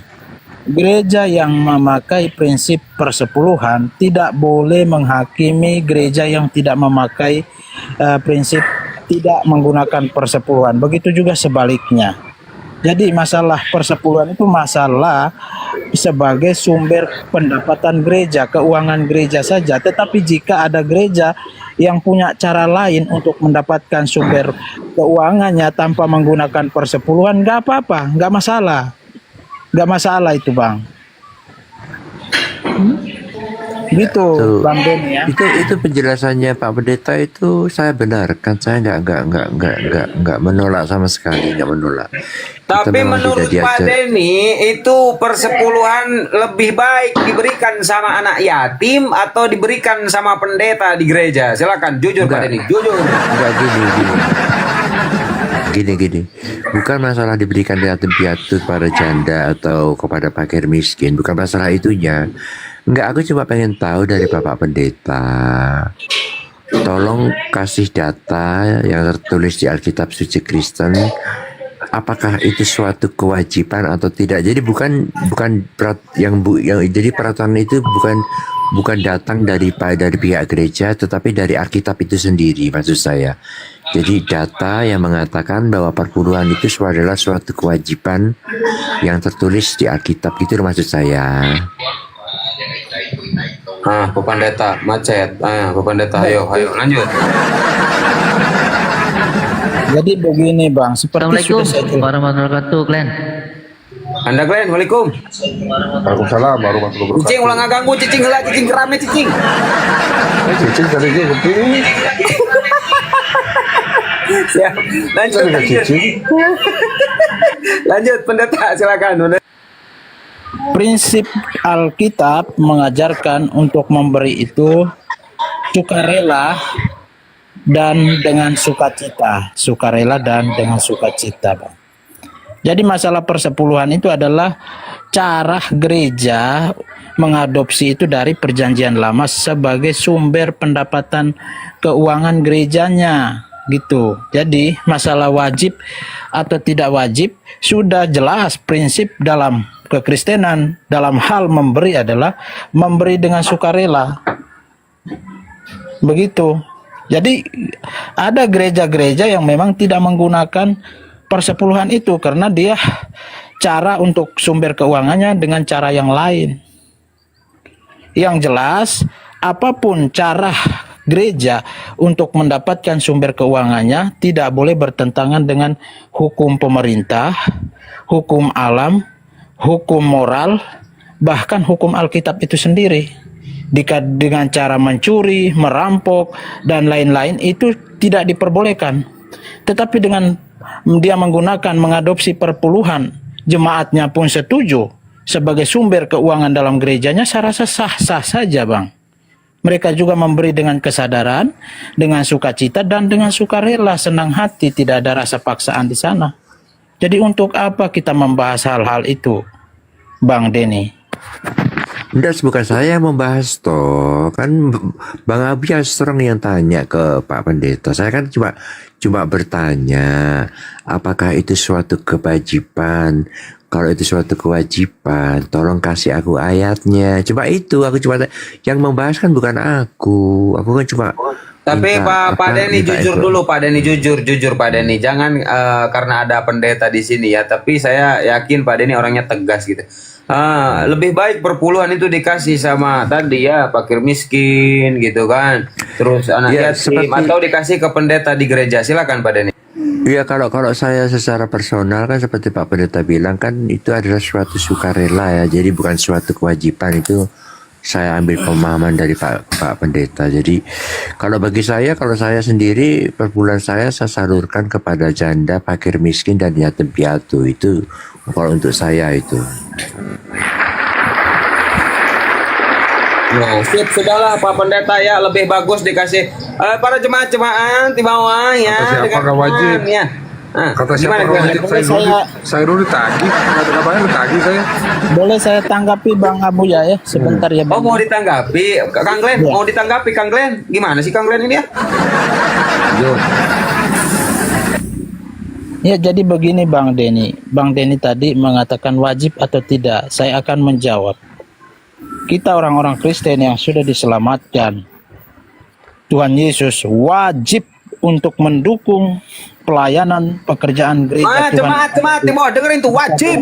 gereja yang memakai prinsip persepuluhan tidak boleh menghakimi gereja yang tidak memakai prinsip tidak menggunakan persepuluhan. Begitu juga sebaliknya. Jadi masalah persepuluhan itu masalah sebagai sumber pendapatan gereja, keuangan gereja saja. Tetapi jika ada gereja yang punya cara lain untuk mendapatkan sumber keuangannya tanpa menggunakan persepuluhan, nggak apa-apa, nggak masalah. Nggak masalah itu, Bang. Gitu, Tuh, Bang Denny ya. itu penjelasannya Pak Pendeta itu saya benarkan. Saya nggak menolak sama sekali, nggak menolak. Kita Tapi memang menurut tidak Pak diajar. Denny, itu persepuluhan lebih baik diberikan sama anak yatim atau diberikan sama pendeta di gereja? Silakan, jujur Pak Enggak. Denny, jujur. Enggak, gini. Bukan masalah diberikan yatim piatu pada janda atau kepada fakir miskin. Bukan masalah itunya. Enggak, aku cuma pengen tahu dari Bapak Pendeta. Tolong kasih data yang tertulis di Alkitab Suci Kristen. Apakah itu suatu kewajiban atau tidak? Jadi jadi peraturan itu bukan datang dari pihak gereja, tetapi dari Alkitab itu sendiri, maksud saya. Jadi data yang mengatakan bahwa perpuluhan itu adalah suatu kewajiban yang tertulis di Alkitab, gitu maksud saya. Pak Pendeta, macet. Pak Pendeta, ayo lanjut. Jadi begini, Bang, seperti Assalamualaikum sudah saya jelaskan. warahmatullahi wabarakatuh, Glenn. Anda Glenn, Waalaikum. Waalaikumsalam warahmatullahi wabarakatuh. Cicing ulang ganggu, cicing heula, cicing kerame, cicing. Cicing tadi dia gede. Siap. Lanjut. Tadi cicing. Lanjut, Pendeta, silakan. Prinsip Alkitab mengajarkan untuk memberi itu sukarela dan dengan sukacita. Sukarela dan dengan sukacita, Bang. Jadi masalah persepuluhan itu adalah cara gereja mengadopsi itu dari perjanjian lama sebagai sumber pendapatan keuangan gerejanya, gitu. Jadi masalah wajib atau tidak wajib sudah jelas prinsip dalam kekristenan dalam hal memberi adalah memberi dengan sukarela. Begitu. Jadi ada gereja-gereja yang memang tidak menggunakan persepuluhan itu karena dia cara untuk sumber keuangannya dengan cara yang lain. Yang jelas, apapun cara gereja untuk mendapatkan sumber keuangannya tidak boleh bertentangan dengan hukum pemerintah, hukum alam, hukum moral, bahkan hukum Alkitab itu sendiri. Dengan cara mencuri, merampok, dan lain-lain itu tidak diperbolehkan. Tetapi dengan dia mengadopsi perpuluhan, jemaatnya pun setuju sebagai sumber keuangan dalam gerejanya, saya rasa sah-sah saja, Bang. Mereka juga memberi dengan kesadaran, dengan sukacita, dan dengan sukarela, senang hati, tidak ada rasa paksaan di sana. Jadi untuk apa kita membahas hal-hal itu, Bang Denny? Enggak, bukan saya yang membahas toh, kan Bang Abi Astrong yang tanya ke Pak Pendeta. Saya kan cuma bertanya, apakah itu suatu kewajiban? Kalau itu suatu kewajiban, tolong kasih aku ayatnya. Cuma itu, aku cuma yang membahas kan bukan aku. Aku kan cuma Tapi minta Pak Denny minta jujur itu. dulu, Pak Denny jujur Pak Denny. Jangan karena ada pendeta di sini ya. Tapi saya yakin Pak Denny orangnya tegas gitu. Lebih baik perpuluhan itu dikasih sama tadi ya fakir miskin gitu kan. Terus anak Ya, yatim seperti- atau dikasih ke pendeta di gereja. Silakan Pak Denny. Iya, kalau saya secara personal kan seperti Pak Pendeta bilang kan itu adalah suatu sukarela ya, jadi bukan suatu kewajiban. Itu saya ambil pemahaman dari Pak Pendeta. Jadi kalau bagi saya, kalau saya sendiri per bulan saya salurkan kepada janda, fakir miskin dan yatim piatu. Itu kalau untuk saya itu. Nah, sip, sudahlah Pak Pendeta ya, lebih bagus dikasih para jemaat-jemaat di bawah ya. Kata siapa dengan nggak wajib? iman, ya. Kata siapa Gimana, nggak gimana? wajib? Saya dulu ditagih. Kata apanya ditagih saya? Boleh saya tanggapi Bang Abuya ya sebentar ya Oh, Bang. mau ditanggapi, Kang Glenn, Ya. mau ditanggapi Kang Glenn. Gimana sih Kang Glenn ini ya? Yo, Ya jadi begini Bang Denny. Bang Denny tadi mengatakan wajib atau tidak. Saya akan menjawab. Kita orang-orang Kristen yang sudah diselamatkan, Tuhan Yesus wajib untuk mendukung pelayanan pekerjaan gereja Tuhan. Jemaat, mau dengerin tuh wajib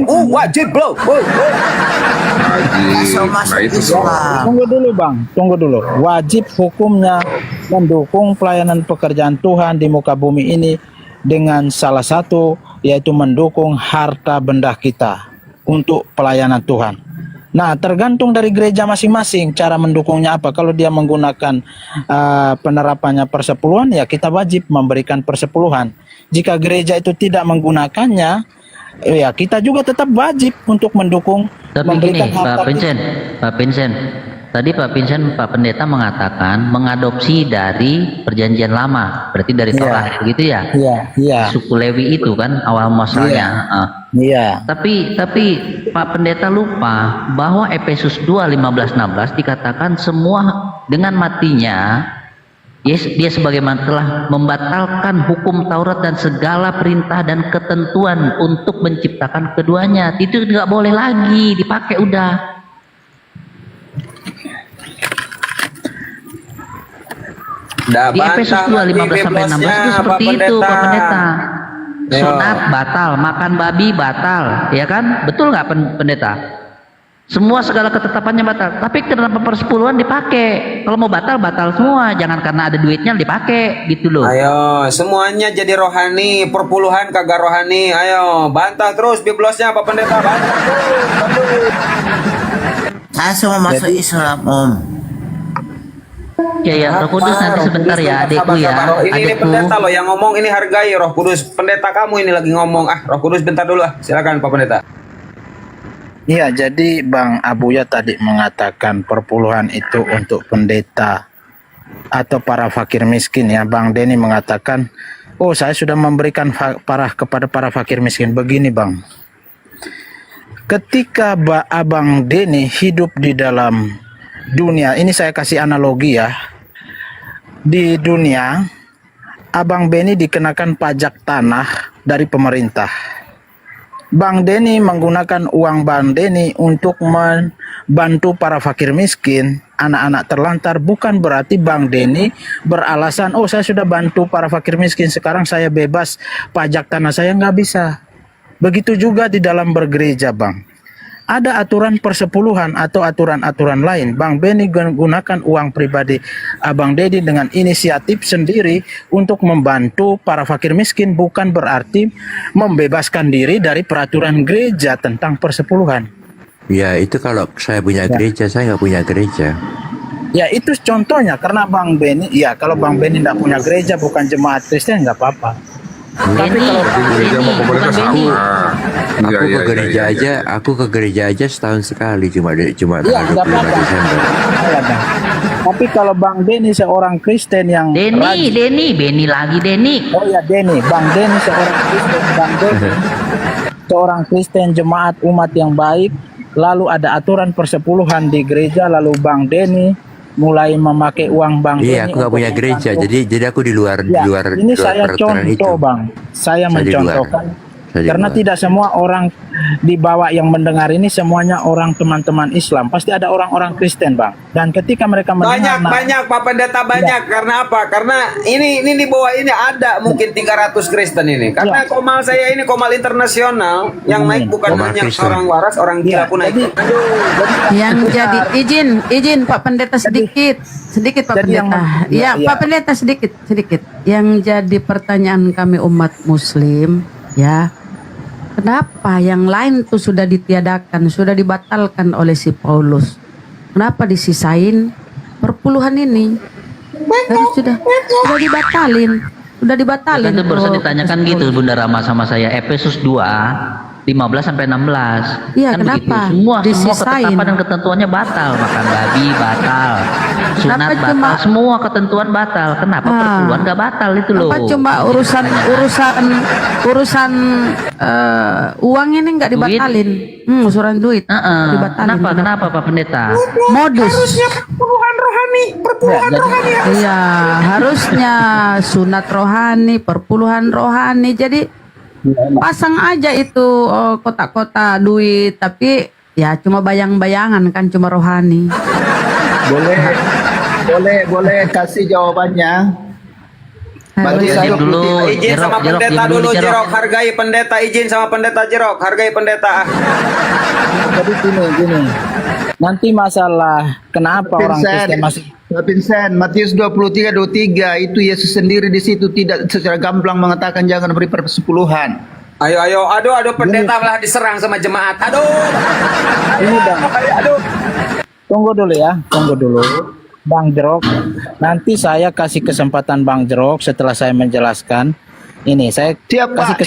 bro. haji. Nah itu soal. Tunggu dulu Bang, tunggu dulu. Wajib hukumnya mendukung pelayanan pekerjaan Tuhan di muka bumi ini dengan salah satu yaitu mendukung harta benda kita untuk pelayanan Tuhan. Nah, tergantung dari gereja masing-masing cara mendukungnya apa. Kalau dia menggunakan penerapannya persepuluhan, ya kita wajib memberikan persepuluhan. Jika gereja itu tidak menggunakannya, ya kita juga tetap wajib untuk mendukung. Tapi gini, memberikan harta Pak Vincent, tadi Pak Vincent, Pak Pendeta mengatakan mengadopsi dari perjanjian lama, berarti dari Iya. Taurat, begitu ya? Iya, iya, Suku Lewi itu kan awal muasalnya. iya. Tapi Pak Pendeta lupa bahwa Efesus 2:15-16 dikatakan semua dengan matinya dia sebagaimana telah membatalkan hukum Taurat dan segala perintah dan ketentuan untuk menciptakan keduanya. Itu nggak boleh lagi dipakai udah. Di Efesus 2:15-16 itu seperti itu Pak Pendeta. Sunat batal, makan babi batal, ya kan? Betul nggak Pendeta? Semua segala ketetapannya batal. Tapi kenapa persepuluhan dipakai? Kalau mau batal semua. Jangan karena ada duitnya dipakai, gitu loh. Ayo, semuanya jadi rohani, perpuluhan kagak rohani. Ayo, bantah terus biblosnya Pak Pendeta, bantah terus. Saya semua masuk Islam, Om. Ya, Roh Kudus nanti sebentar ya, adikku ya, Ini adikku. pendeta loh yang ngomong, ini hargai Roh Kudus. Pendeta kamu ini lagi ngomong. Roh Kudus bentar dulu lah. Silakan Pak Pendeta. Iya, jadi Bang Abuya tadi mengatakan perpuluhan itu untuk pendeta atau para fakir miskin ya. Bang Denny mengatakan, oh saya sudah memberikan kepada para fakir miskin. Begini Bang, ketika Abang Denny hidup di dalam dunia, ini saya kasih analogi ya. Di dunia, Abang Denny dikenakan pajak tanah dari pemerintah. Bang Denny menggunakan uang Bang Denny untuk membantu para fakir miskin, anak-anak terlantar. Bukan berarti Bang Denny beralasan, oh saya sudah bantu para fakir miskin, sekarang saya bebas pajak tanah saya. Nggak bisa. Begitu juga di dalam bergereja Bang. Ada aturan persepuluhan atau aturan-aturan lain. Bang Denny gunakan uang pribadi Abang Denny dengan inisiatif sendiri untuk membantu para fakir miskin, bukan berarti membebaskan diri dari peraturan gereja tentang persepuluhan. Ya itu kalau saya punya gereja, saya nggak punya gereja. Ya itu contohnya, karena Bang Benny, ya kalau Bang Benny tidak punya gereja, bukan jemaat Kristen, nggak apa-apa. Tapi kalau Gereja sama pemerintah sama. Aku ke gereja aja, aku ke gereja aja setahun sekali, cuma Iya, tanggal nggak 25 apa-apa. Desember. Iya, Bang. Tapi kalau Bang Denny seorang Kristen yang rajin- Benny lagi Denny. Oh ya Denny, Bang Denny seorang Kristen, Bang Denny seorang Kristen jemaat umat yang baik. Lalu ada aturan persepuluhan di gereja, lalu Bang Denny mulai memakai uang Bang Denny. Iya, aku nggak punya untuk gereja, membantu. jadi aku di luar Ya, di luar ini di luar saya peraturan itu. contoh Bang, saya Saya di luar. mencontohkan Karena tidak semua orang di bawah yang mendengar ini semuanya orang teman-teman Islam. Pasti ada orang-orang Kristen, Bang. Dan ketika mereka mendengar Banyak Pak Pendeta, banyak. Karena apa? Karena ini di bawah ini ada mungkin 300 Kristen ini. Karena komal saya ini komal internasional yang naik bukan Komal hanya Kristen. orang waras, orang gila pun naik. Yang jadi izin Pak Pendeta sedikit Pak Jadi yang- Pendeta. ya, Ya, ya. Pak Pendeta sedikit. Yang jadi pertanyaan kami umat Muslim, ya, kenapa yang lain tuh sudah ditiadakan, sudah dibatalkan oleh si Paulus? Kenapa disisain perpuluhan ini? Harus sudah dibatalin, Kan itu barusan tuh. ditanyakan gitu Bunda Rama sama saya, Efesus 2 15 sampai 16. Iya, Kan kenapa? begitu. Semua Disisain. ketetapan dan ketentuannya batal. Makan babi batal, sunat Kenapa batal, cuma- semua ketentuan batal. Kenapa perpuluhan gak batal itu loh? Apa cuma urusan uang ini nggak dibatalin? Urusan duit dibatalin. Kenapa Pak Pendeta? Modus. Perpuluhan rohani. Iya, harusnya sunat rohani, perpuluhan rohani. Jadi pasang aja itu kotak-kotak duit, tapi ya cuma bayang-bayangan kan, cuma rohani. Boleh kasih jawabannya. Harus. Diam dulu, Izin sama Jerok, pendeta diam dulu, Jerok. Jerok. Hargai pendeta. Izin sama pendeta, Jerok. Hargai pendeta. Jadi gini. Nanti masalah kenapa orang Kristen masih Pak Vincent, Matius 23:23 itu Yesus sendiri di situ tidak secara gamblang mengatakan jangan beri persepuluhan. Aduh, pendeta malah diserang sama jemaat. Aduh. ini Bang. Tunggu dulu. Bang Jerok. Nanti saya kasih kesempatan Bang Jerok setelah saya menjelaskan. Ini saya Siap, Pak.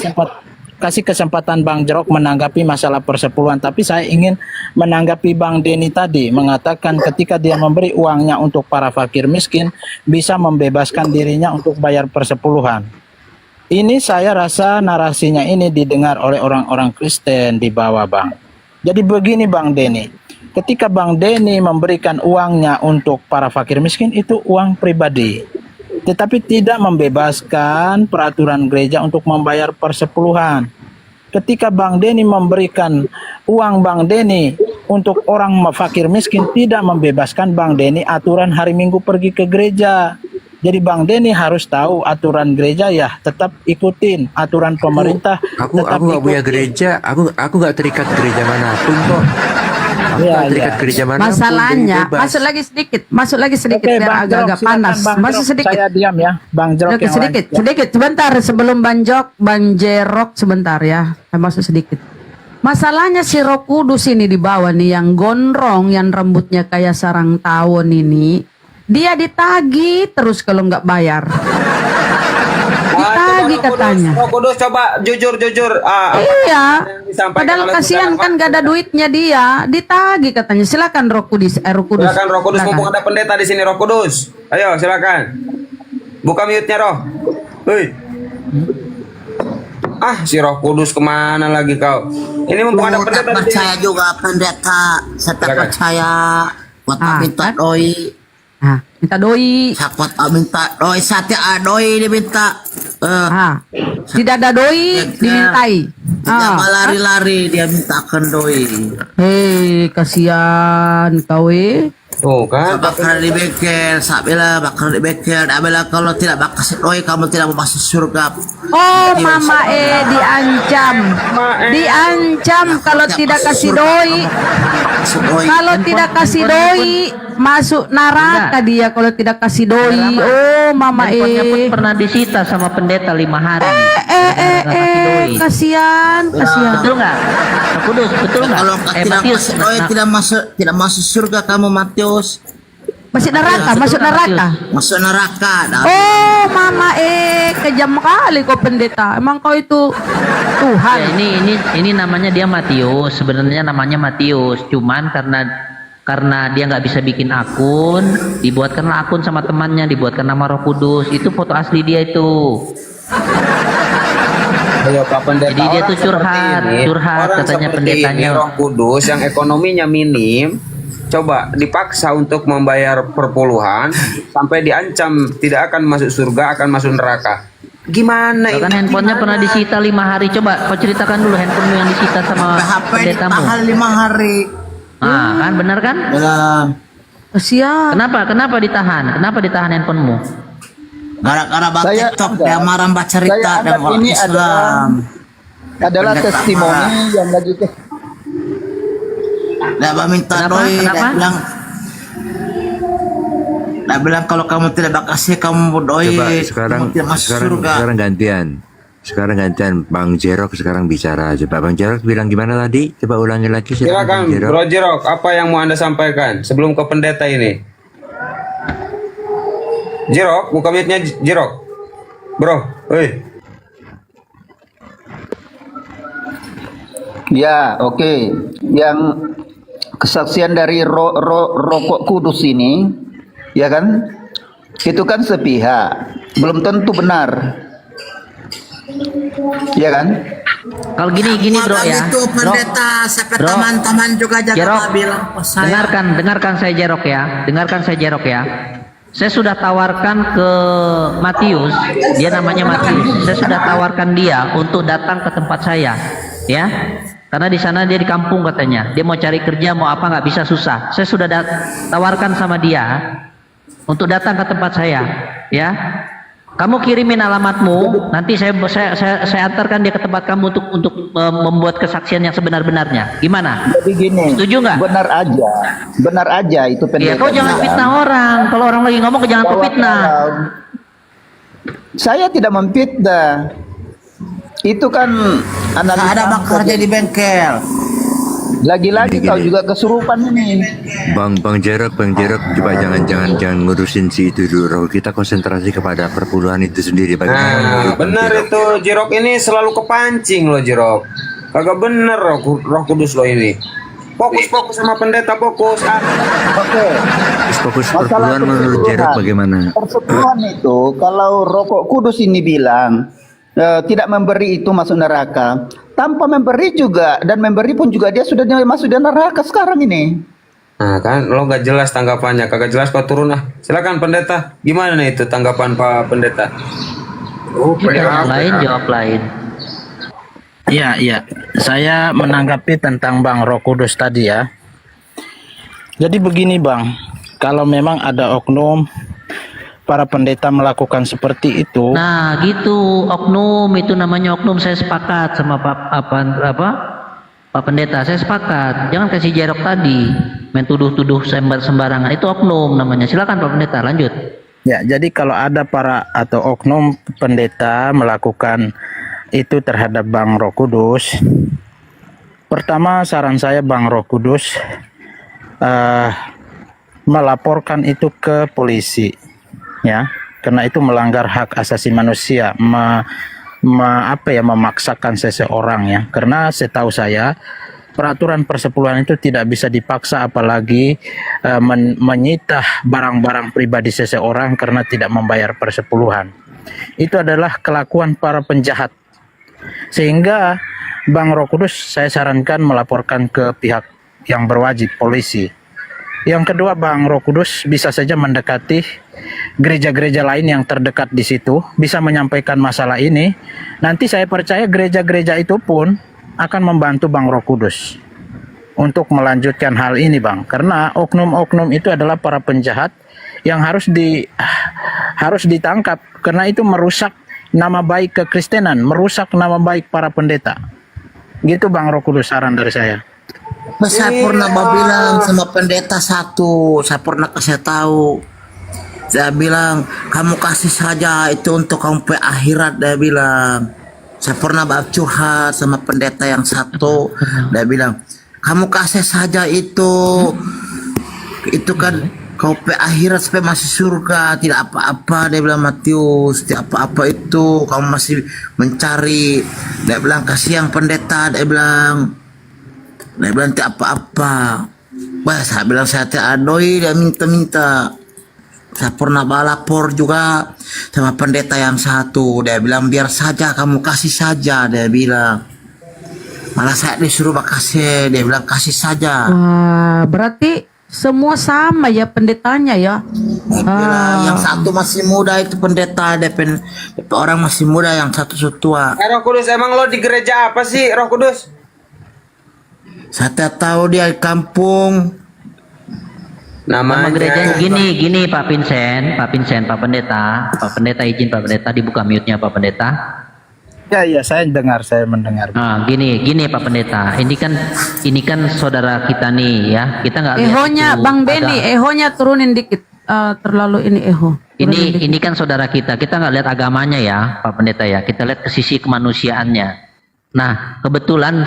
kasih kesempatan Bang Jerok menanggapi masalah persepuluhan, tapi saya ingin menanggapi Bang Denny tadi mengatakan ketika dia memberi uangnya untuk para fakir miskin bisa membebaskan dirinya untuk bayar persepuluhan. Ini saya rasa narasinya ini didengar oleh orang-orang Kristen di bawah, Bang. Jadi begini Bang Denny, ketika Bang Denny memberikan uangnya untuk para fakir miskin itu uang pribadi, tetapi tidak membebaskan peraturan gereja untuk membayar persepuluhan. Ketika Bang Denny memberikan uang Bang Denny untuk orang fakir miskin, tidak membebaskan Bang Denny aturan hari Minggu pergi ke gereja. Jadi Bang Denny harus tahu aturan gereja, ya tetap ikutin aturan pemerintah. Aku tetap nggak punya ikutin. gereja, aku nggak terikat gereja manapun kok. Aku Iya, nggak terikat iya. gereja manapun. Masalahnya, jadi bebas. masuk lagi sedikit Oke, biar Bang Jerok, agak-agak silakan, panas. Bang Masuk Jerok. sedikit. Saya diam ya, Bang Jerok Oke, yang sedikit, lanjut, ya. sedikit. Sebentar sebelum Bang Jerok sebentar ya. Saya masuk sedikit. Masalahnya si Roh Kudus ini di bawah nih yang gondrong, yang rambutnya kayak sarang tawon ini, dia ditagi terus kalau nggak bayar. Ditagi katanya. Roh Kudus coba jujur. Iya. Disampaikan Padahal oleh kasihan Saudara kan gak ada duitnya dia, ditagi katanya. Silakan Roh Kudus. Roh Kudus. Silakan Roh Kudus, Silakan. mumpung ada pendeta di sini, Roh Kudus. Ayo, silakan. Buka mute-nya, Roh. Hei. Si Roh Kudus kemana lagi kau? Ini mumpung ada Aku tak pendeta di percaya sini. juga pendeta. Saya tak Silakan. percaya. Kuat minta kan? doi. Minta doi. Saya kuat minta doi. Saya doi diminta. Tidak ada doi, dimintai. Tidak lari-lari dia mintakan doi. Hei, kasihan kau Tuh kan. Bakal di bengkel, sabila bakal di bengkel. Abila kalau tidak bakal doi kamu tidak mau masuk surga. Oh, Mama diancam kalau tidak kasih doi. Kalau tidak kasih doi masuk neraka dia kalau tidak kasih doi. Oh, Mama Handphonenya pun pernah disita sama pendeta 5 hari. kasihan. Betul nggak? Roh Kudus, betul nggak? Kalau tidak Matius, masuk doi tidak masuk surga kamu Matius. Masuk neraka, Betul masuk nggak, neraka. Matius? Masuk neraka. Oh, Mama kejam kali kau pendeta. Emang kau itu Tuhan. Ya, ini namanya dia Matius. Sebenarnya namanya Matius. Cuman karena dia nggak bisa bikin akun, dibuatkanlah akun sama temannya, dibuatkan nama Roh Kudus. Itu foto asli dia itu. Ayo Pak Pendeta. Jadi dia Orang tuh curhat seperti ini, orang katanya seperti pendetanya. ini, Roh Kudus yang ekonominya minim, coba dipaksa untuk membayar perpuluhan sampai diancam tidak akan masuk surga, akan masuk neraka. Gimana Bahkan ini? handphonenya pernah disita 5 hari. Coba kau ceritakan dulu handphonemu yang disita sama HP pendetamu. ditahan 5 hari. Ah, kan benar kan? Dalam Kasihan. Kenapa ditahan? Kenapa ditahan handphonemu? gara-gara baca Saya TikTok ada. dia marah baca cerita Saya dan anggap orang ini Islam. adalah Pendeta testimoni yang lagi ke Dia minta Kenapa? doi, Kenapa? dia bilang kalau kamu tidak berkasih kamu doi, Coba kamu tidak masuk surga. sekarang gantian. Sekarang gantian Bang Jerok sekarang bicara. Coba Bang Jerok bilang gimana tadi? Coba ulangi lagi. Silakan Bang Jerok. Bro Jerok, apa yang mau Anda sampaikan sebelum ke pendeta ini? Jerok, buka mic-nya Jerok. Bro, woi. Ya, oke. Yang kesaksian dari rokok kudus ini, ya kan? Itu kan sepihak, belum tentu benar. Ya kan? Kalau gini bro Malam ya. itu Bro, pendeta sampai Bro. teman-teman juga jaga Jerok, bilang ke saya. dengarkan saya Jerok ya. Dengarkan saya Jerok ya. Saya sudah tawarkan ke Matius, dia namanya Matius. Saya sudah tawarkan dia untuk datang ke tempat saya, ya. Karena di sana dia di kampung katanya. Dia mau cari kerja, mau apa nggak bisa, susah. Saya sudah tawarkan sama dia untuk datang ke tempat saya, ya. Kamu kirimin alamatmu, nanti saya antarkan dia ke tempat kamu untuk membuat kesaksian yang sebenar-benarnya. Gimana? Jadi gini, Setuju nggak? benar aja itu Ya, pendeta. kau jangan bilang. fitnah orang. Kalau orang lagi ngomong, kau jangan kau Bahwa fitnah. saya tidak memfitnah. Itu kan analisa. Ada bang kerja di bengkel. Lagi-lagi kau Gini. juga kesurupan ini. Bang Jerok, coba jangan ngurusin si itu dulu. Kita konsentrasi kepada perpuluhan itu sendiri. Bagaimana Nah, menurut Bang benar Jerok? itu Jerok ini selalu kepancing loh Jerok. Kagak bener Roh Kudus lo ini. Fokus sama pendeta, fokus. Oke. Fokus Masalah perpuluhan menurut Jerok persepuluhan. bagaimana? Persepuluhan itu kalau rokok kudus ini bilang tidak memberi itu masuk neraka. Tanpa memberi juga, dan memberi pun juga dia sudah masuk di neraka sekarang ini. Nah kan lo gak jelas tanggapannya, kagak jelas kau turun lah. Silakan pendeta, gimana nih itu tanggapan Pak Pendeta? Jawab lain. Iya. Saya menanggapi tentang Bang Roh Kudus tadi ya. Jadi begini Bang, kalau memang ada oknum para pendeta melakukan seperti itu, Nah, gitu. Oknum itu namanya oknum. Saya sepakat sama Pak Pendeta. Saya sepakat. Jangan kasih Jerok tadi main tuduh-tuduh sembarangan. Itu oknum namanya. Silakan Pak Pendeta, lanjut. ya jadi kalau ada para atau oknum pendeta melakukan itu terhadap Bang Roh Kudus, pertama saran saya Bang Roh Kudus melaporkan itu ke polisi, ya, karena itu melanggar hak asasi manusia, memaksakan seseorang, ya, karena setahu saya peraturan persepuluhan itu tidak bisa dipaksa, apalagi menyita barang-barang pribadi seseorang karena tidak membayar persepuluhan. Itu adalah kelakuan para penjahat, sehingga Bang Roh Kudus saya sarankan melaporkan ke pihak yang berwajib, polisi. Yang kedua, Bang Roh Kudus bisa saja mendekati gereja-gereja lain yang terdekat di situ, bisa menyampaikan masalah ini. Nanti saya percaya gereja-gereja itu pun akan membantu Bang Roh Kudus untuk melanjutkan hal ini, Bang. Karena oknum-oknum itu adalah para penjahat yang harus ditangkap, karena itu merusak nama baik kekristenan, merusak nama baik para pendeta. Gitu Bang Roh Kudus, saran dari saya. Saya pernah bilang sama pendeta satu, saya pernah kasih tahu. Saya bilang, kamu kasih saja itu untuk kamu pe akhirat, dia bilang. Saya pernah curhat sama pendeta yang satu, dia bilang, kamu kasih saja itu kan kau pe akhirat supaya masih surga, tidak apa-apa, dia bilang Matius, tidak apa-apa itu, kamu masih mencari. Dia bilang, kasih yang pendeta, dia bilang tidak apa-apa. Wah, saya bilang saya tidak adoi, dia minta-minta. Saya pernah lapor juga sama pendeta yang satu, dia bilang biar saja kamu kasih saja, dia bilang. Malah saya disuruh kasih, dia bilang kasih saja. Berarti semua sama ya pendetanya ya. Yang satu masih muda itu pendeta, DP orang masih muda, yang satu tua. Roh Kudus, emang lo di gereja apa sih, Roh Kudus? Saya tak tahu dia di kampung. Nama gerejanya Namanya gini Pak Vincent, Pak Pendeta izin Pak Pendeta dibuka mute-nya Pak Pendeta. Ya, saya mendengar. Nah, gini Pak Pendeta, ini kan saudara kita nih ya, kita nggak lihat Ehonya itu Bang Beni, ehonya turunin dikit. Terlalu ini eho. ini kan saudara kita nggak lihat agamanya ya Pak Pendeta ya, kita lihat ke sisi kemanusiaannya. Nah, kebetulan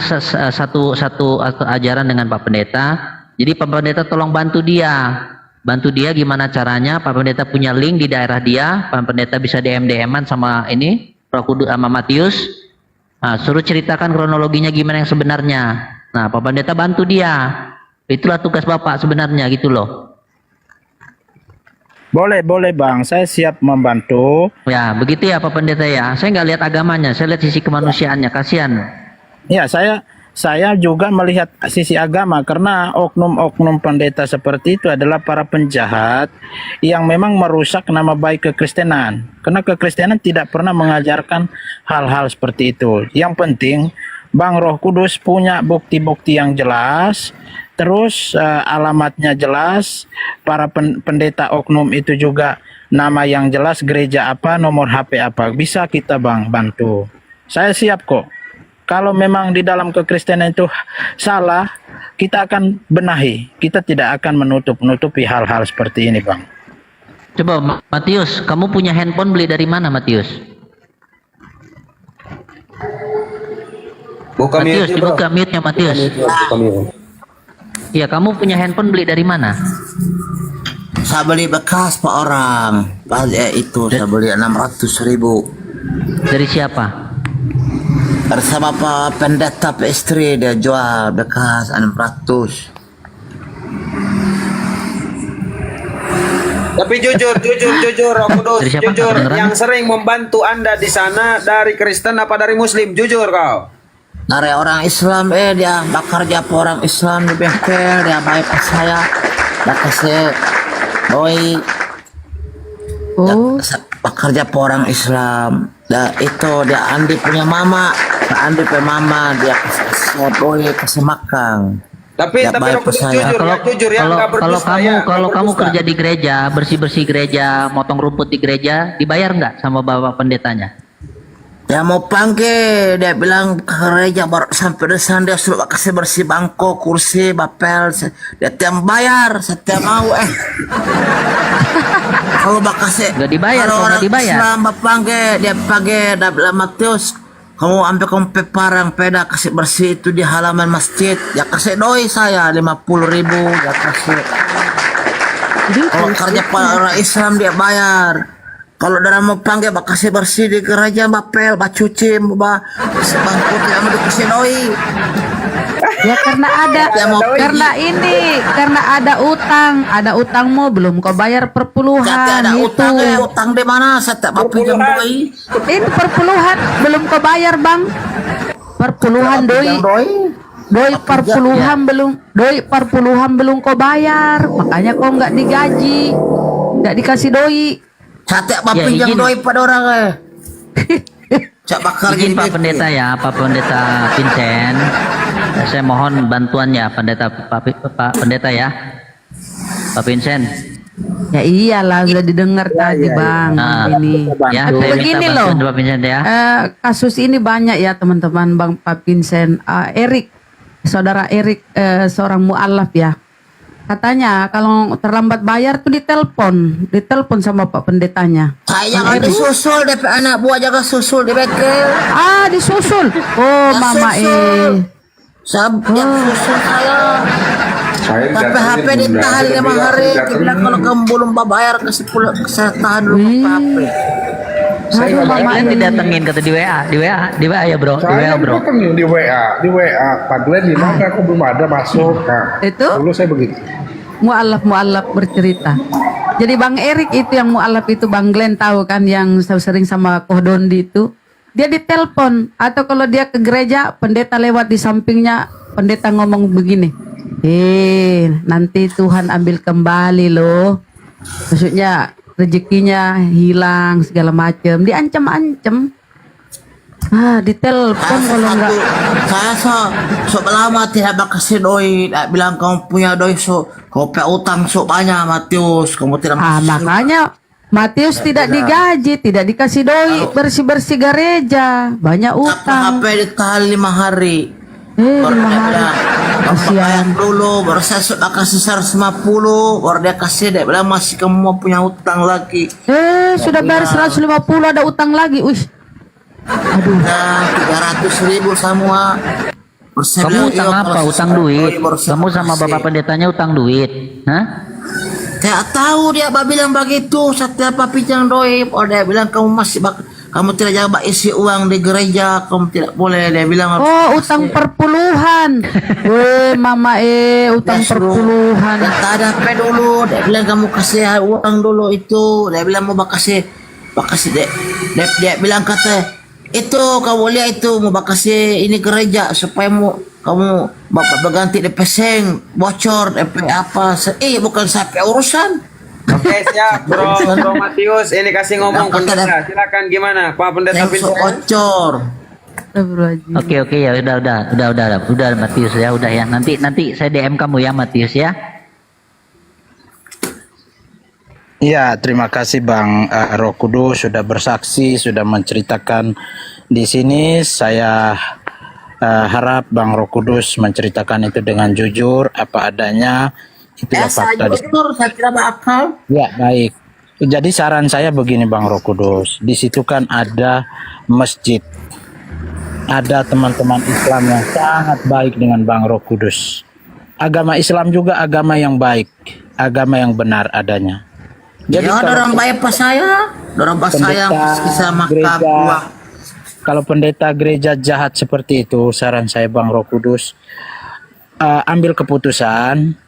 satu ajaran dengan Pak Pendeta, jadi Pak Pendeta tolong bantu dia gimana caranya. Pak Pendeta punya link di daerah dia, Pak Pendeta bisa DM-an sama ini Roh Kudus sama Matius. Nah, suruh ceritakan kronologinya gimana yang sebenarnya. Nah, Pak Pendeta bantu dia. Itulah tugas Bapak sebenarnya gitu loh. Boleh Bang, saya siap membantu. Ya, begitu ya Pak Pendeta ya. Saya nggak lihat agamanya, saya lihat sisi kemanusiaannya. Kasihan. Ya, saya juga melihat sisi agama, karena oknum-oknum pendeta seperti itu adalah para penjahat yang memang merusak nama baik kekristenan. Karena kekristenan tidak pernah mengajarkan hal-hal seperti itu. Yang penting Bang Roh Kudus punya bukti-bukti yang jelas, terus alamatnya jelas, para pendeta oknum itu juga nama yang jelas, gereja apa, nomor HP apa, bisa kita Bang bantu. Saya siap kok. Kalau memang di dalam kekristenan itu salah, kita akan benahi. Kita tidak akan menutupi hal-hal seperti ini, Bang. Coba Matius, kamu punya handphone beli dari mana Matius? Matius, dibuka mute-nya Matius. Iya, kamu punya handphone beli dari mana? Saya beli bekas Pak orang. Itu saya beli 600.000. Dari siapa? Bersama Pak Pendeta Pak istri, dia jual bekas 600. Tapi jujur, Roh Kudus, Dari siapa? jujur, Beneran? yang sering membantu Anda di sana dari Kristen apa dari Muslim? Jujur kau. Dari orang Islam, dia bakar japa orang Islam di bengkel, dia bayar ke saya, dia kasih doi, bakar japa orang Islam. Itu dia Andi punya mama, Andi punya mama, dia kasih doi, kasih makan. Tapi Roh Kudus jujur ya, nggak berdusta. Kalau kamu kerja di gereja, bersih gereja, motong rumput di gereja, dibayar nggak sama bapak pendetanya? Dia mau panggil, dia bilang ke gereja baru sampai desan, dia suruh kasih bersih bangko, kursi, bapel, dia tiap bayar, setiap mau kalau bakasih nggak dibayar, kalau kok orang nggak dibayar. Islam panggil, dia bilang Matius, kamu ambil kompe parang peda kasih bersih itu di halaman masjid, ya kasih doi saya 50.000, dia kasih. Kalau kerja orang Islam dia bayar. Kalau dalam mau panggil bak kasih bersih di gereja, bapel, cuci, kasih bangku, dia mau dikasih doi. Ya karena ada utangmu belum kau bayar perpuluhan. Jadi ada utang, utang di mana? Saya tak mau pinjam doi. Ini perpuluhan belum kau bayar Bang. Perpuluhan doi perpuluhan belum kau bayar, makanya kau nggak digaji, nggak dikasih doi. Saya tak mau pinjam doi pada orang Cak bakal izin Pak Pendeta ya, Pak Pendeta Vincent. Saya mohon bantuannya Pak Pendeta ya. Pak Vincent. Ya iyalah sudah didengar tadi Bang. Ini Ya, saya begini minta loh. bantuan Pak Vincent ya. Kasus ini banyak ya teman-teman Bang Pak Vincent. Erik, saudara Erik, seorang mualaf ya. Katanya kalau terlambat bayar tuh ditelepon sama Pak Pendetanya. Saya jangan disusul, DP anak buah jaga susul di bengkel. Disusul. Oh, Ya, mama susul. Yang susul saya. Tapi HP ditahan 5 hari. Dia bilang kalau kamu belum bayar kasih pulang, saya tahan dulu HP. Saya Glenn didatengin kata di WA ya bro, di WA bro. Kan di WA, Pak Glenn di mana? Aku belum ada masuk. Nah, Itu dulu saya begitu. mualaf bercerita. Jadi Bang Erik itu yang mualaf itu, Bang Glenn tahu kan, yang sering sama Koh Dondi itu. Dia ditelepon, atau kalau dia ke gereja pendeta lewat di sampingnya pendeta ngomong begini, nanti Tuhan ambil kembali loh. Maksudnya rezekinya hilang segala macam, diancam-ancam. Ditelepon kalau enggak. Saya lama tidak kasih doi, bilang kamu punya doi kau punya utang banyak Matius, kamu tidak Makanya Matius tidak digaji, tidak dikasih doi, bersih-bersih gereja, banyak utang. HP ditahan 5 hari. 5 hari. Kasihan. Dulu baru saya sudah kasih 150, baru dia kasih, dia bilang masih kamu mau punya utang lagi. Sudah bayar 150, ada utang lagi. Aduh. 300.000 semua. Kamu utang apa? Utang duit? Kamu sama bapak pendetanya utang duit? Hah? Tidak tahu dia bilang begitu. Setiap pinjam doi, dia bilang kamu tidak jangan isi uang di gereja, kamu tidak boleh. Dia bilang utang perpuluhan. Mama utang perpuluhan. Tak ada apa dulu. Dia bilang kamu kasih uang dulu itu. Dia bilang mau kasih dia bilang kata itu kamu lihat itu mau kasih ini gereja supaya kamu berganti DP seng bocor DP apa bukan sampai urusan. Oke, siap bro Matius, ini kasih ngomong pendeta, silakan gimana Pak Pendeta Vincent. Bocor. Oke ya udah Matius ya, udah ya, nanti saya DM kamu ya Matius ya. Ya, terima kasih Bang Roh Kudus sudah bersaksi, sudah menceritakan di sini. Saya harap Bang Roh Kudus menceritakan itu dengan jujur, apa adanya. Itulah fakta. Saya tidak berakal. Ya, baik. Jadi saran saya begini Bang Roh Kudus, di situ kan ada masjid. Ada teman-teman Islam yang sangat baik dengan Bang Roh Kudus. Agama Islam juga agama yang baik, agama yang benar adanya. Jadi ya, orang baik pas saya, orang pas saya bisa makan buah. Kalau pendeta gereja jahat seperti itu, saran saya Bang Roh Kudus, ambil keputusan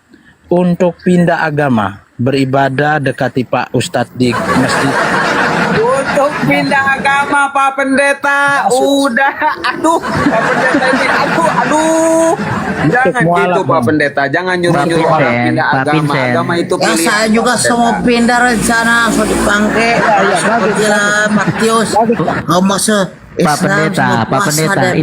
untuk pindah agama, beribadah dekati Pak Ustadz di masjid. Untuk pindah agama Pak Pendeta, udah, aduh Pak Pendeta ini, aduh. Jangan gitu Pak Pendeta, jangan nyuruh-nyuruh orang pindah agama. Agama itu pilihan. Saya juga semua pindah rencana, so dipanggil. Matius, nggak masuk. Pak Pendeta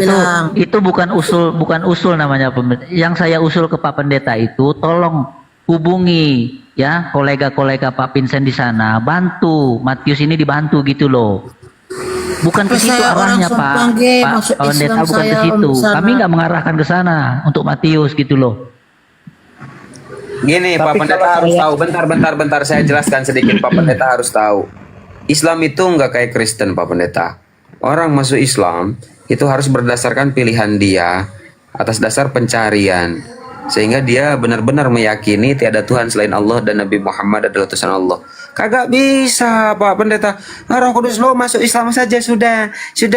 itu bukan usul namanya. Yang saya usul ke Pak Pendeta itu tolong hubungi ya kolega-kolega Pak Vincent di sana, bantu Matius ini, dibantu gitu loh. Bukan ke situ arahnya Pak Pendeta, bukan ke situ. Kami nggak mengarahkan ke sana untuk Matius gitu loh. Gini Pak Pendeta harus tahu, bentar saya jelaskan sedikit. Pak Pendeta harus tahu, Islam itu nggak kayak Kristen Pak Pendeta. Orang masuk Islam itu harus berdasarkan pilihan dia atas dasar pencarian, sehingga dia benar-benar meyakini tiada Tuhan selain Allah dan Nabi Muhammad adalah utusan Allah. Kagak bisa Pak Pendeta, Roh Kudus lo masuk Islam saja, sudah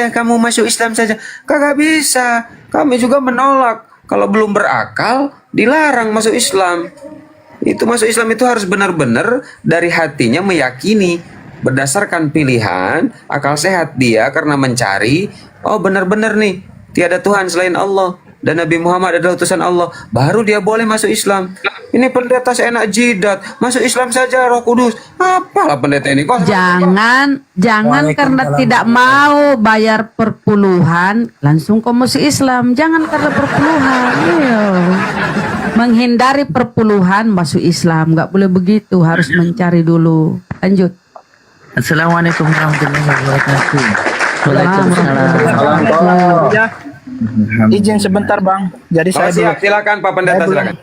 kamu masuk Islam saja. Kagak bisa, kami juga menolak. Kalau belum berakal dilarang masuk Islam. Itu masuk Islam itu harus benar-benar dari hatinya meyakini, berdasarkan pilihan akal sehat dia karena mencari, oh benar-benar nih tiada Tuhan selain Allah dan Nabi Muhammad adalah utusan Allah, baru dia boleh masuk Islam. Ini pendeta seenak jidat, masuk Islam saja Roh Kudus. Apalah pendeta ini kok? Jangan karena tidak mau bayar perpuluhan langsung kau masuk Islam. Jangan karena perpuluhan. Menghindari perpuluhan masuk Islam, nggak boleh begitu, harus mencari dulu. Lanjut. Assalamualaikum warahmatullahi wabarakatuh. Waalaikumsalam. Izin sebentar Bang. Jadi silakan Pak Pendeta, silakan.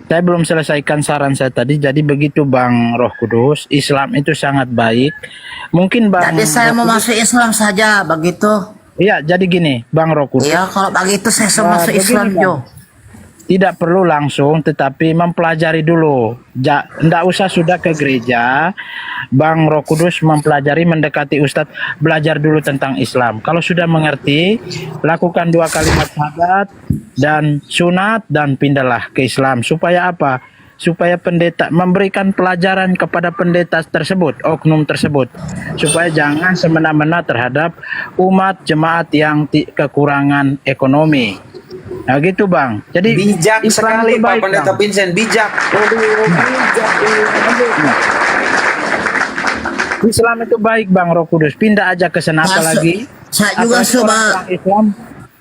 Saya belum selesaikan saran saya tadi. Jadi begitu Bang Roh Kudus, Islam itu sangat baik. Mungkin Bang. Jadi saya mau masuk Islam saja begitu. Iya, jadi gini Bang Roh Kudus. Iya, kalau begitu saya mau masuk Islam Jo. Tidak perlu langsung, tetapi mempelajari dulu. Tidak usah sudah ke gereja. Bang Roh Kudus mempelajari, mendekati Ustadz, belajar dulu tentang Islam. Kalau sudah mengerti, lakukan 2 kalimat syahadat dan sunat dan pindahlah ke Islam. Supaya apa? Supaya pendeta memberikan pelajaran kepada pendeta tersebut, oknum tersebut. Supaya jangan semena-mena terhadap umat jemaat yang kekurangan ekonomi. Nah gitu Bang. Jadi Bijak Islam sekali itu Pak baik, Pendeta Bang. Vincent, bijak. Islam itu baik Bang Roh Kudus. Pindah aja ke sana Masuk. apalagi. Saya juga apalagi coba. orang Islam.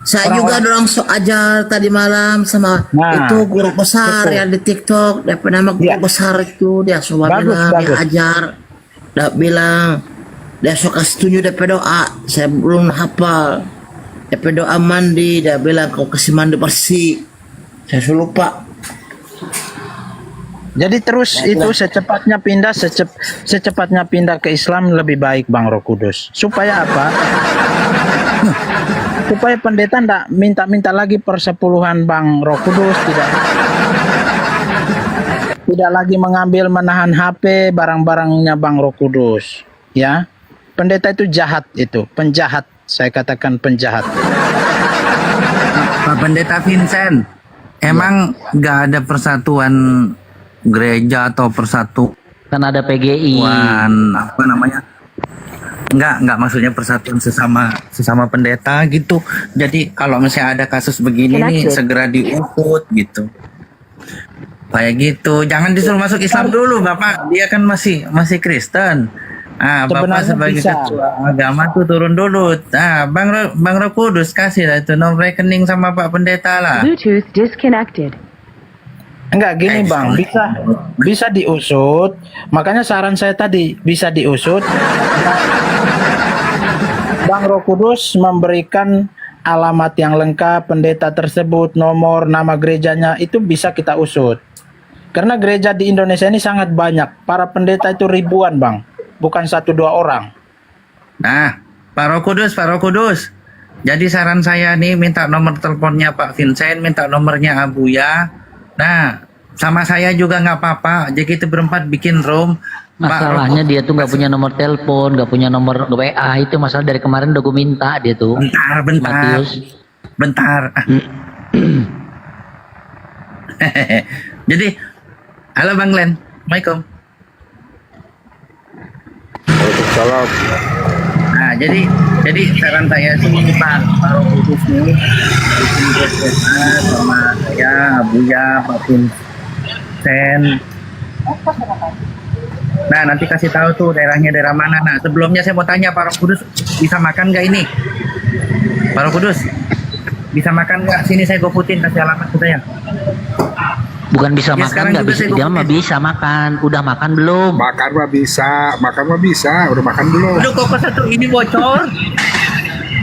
Saya juga dorong so ajar tadi malam sama Nah, itu guru besar betul. yang di TikTok. Dia nama guru Iya. besar itu dia coba Bagus, bilang dia bagus. ajar. Dia bilang dia suka setuju dia doa. Saya belum hafal. Dia doa mandi. Dia bilang kau kasih mandi bersih. Saya sudah lupa. Jadi terus itu secepatnya pindah secepatnya pindah ke Islam lebih baik Bang Roh Kudus. Supaya apa? Supaya pendeta ndak minta-minta lagi persepuluhan Bang Roh Kudus, tidak lagi mengambil menahan HP barang-barangnya Bang Roh Kudus. Ya. Pendeta itu jahat itu, penjahat. Saya katakan penjahat. Pak Pendeta Vincent, emang nggak ada persatuan gereja atau persatuan Kan ada PGI. apa namanya? Enggak maksudnya persatuan sesama pendeta gitu. Jadi kalau misalnya ada kasus begini nih segera diusut gitu. Kayak gitu. Jangan disuruh masuk Islam dulu, Bapak. Dia kan masih Kristen. Bapak Sebenarnya sebagai bisa. ketua agama tuh turun dulu. Bang Roh Kudus kasih lah itu nomor rekening sama Pak Pendeta lah. Bluetooth disconnected. Enggak gini Bang, bisa diusut. Makanya saran saya tadi bisa diusut. Bang Roh Kudus memberikan alamat yang lengkap pendeta tersebut, nomor, nama gerejanya itu bisa kita usut. Karena gereja di Indonesia ini sangat banyak. Para pendeta itu ribuan Bang, bukan 1-2 orang. Nah, Pak Roh Kudus. Jadi saran saya nih minta nomor teleponnya Pak Vincent, minta nomornya Abuya. Nah, sama saya juga nggak apa-apa. Jadi kita berempat bikin room. Masalahnya dia tuh nggak punya nomor telepon, nggak punya nomor WA. Itu masalah dari kemarin udah gue minta dia tuh. Bentar. Jadi, halo Bang Glenn. Assalamualaikum. Waalaikumsalam. Nah, jadi saran saya sih Pak Roh Kudus nih bikin BSA sama saya Abuya Pak Vincent. Nah, nanti kasih tahu tuh daerahnya daerah mana. Nah, sebelumnya saya mau tanya Pak Roh Kudus bisa makan nggak ini? Pak Roh Kudus bisa makan nggak? Sini saya goputin kasih alamat ke saya. Bukan bisa Ya, makan, sekarang nggak juga bisa. saya Dia mah goputin. bisa makan. Udah makan belum? Makan mah bisa, udah makan belum? Aduh, koko satu ini bocor.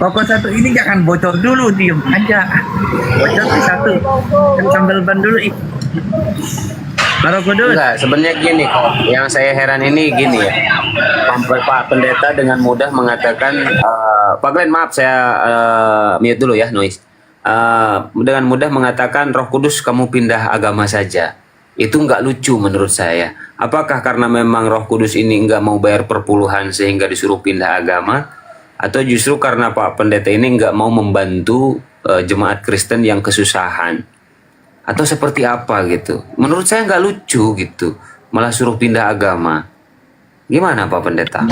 Koko satu ini jangan bocor dulu, diem aja. Bocor di satu. Sambal ban dulu. Pak Roh Kudus. Enggak, sebenarnya gini kok. Yang saya heran ini gini ya. Pak Pendeta dengan mudah mengatakan, Pak Glenn maaf saya mute dulu ya noise. Dengan mudah mengatakan Roh Kudus kamu pindah agama saja. Itu nggak lucu menurut saya. Apakah karena memang Roh Kudus ini nggak mau bayar perpuluhan sehingga disuruh pindah agama? Atau justru karena Pak Pendeta ini nggak mau membantu jemaat Kristen yang kesusahan? Atau seperti apa gitu? Menurut saya nggak lucu gitu. Malah suruh pindah agama. Gimana Pak Pendeta?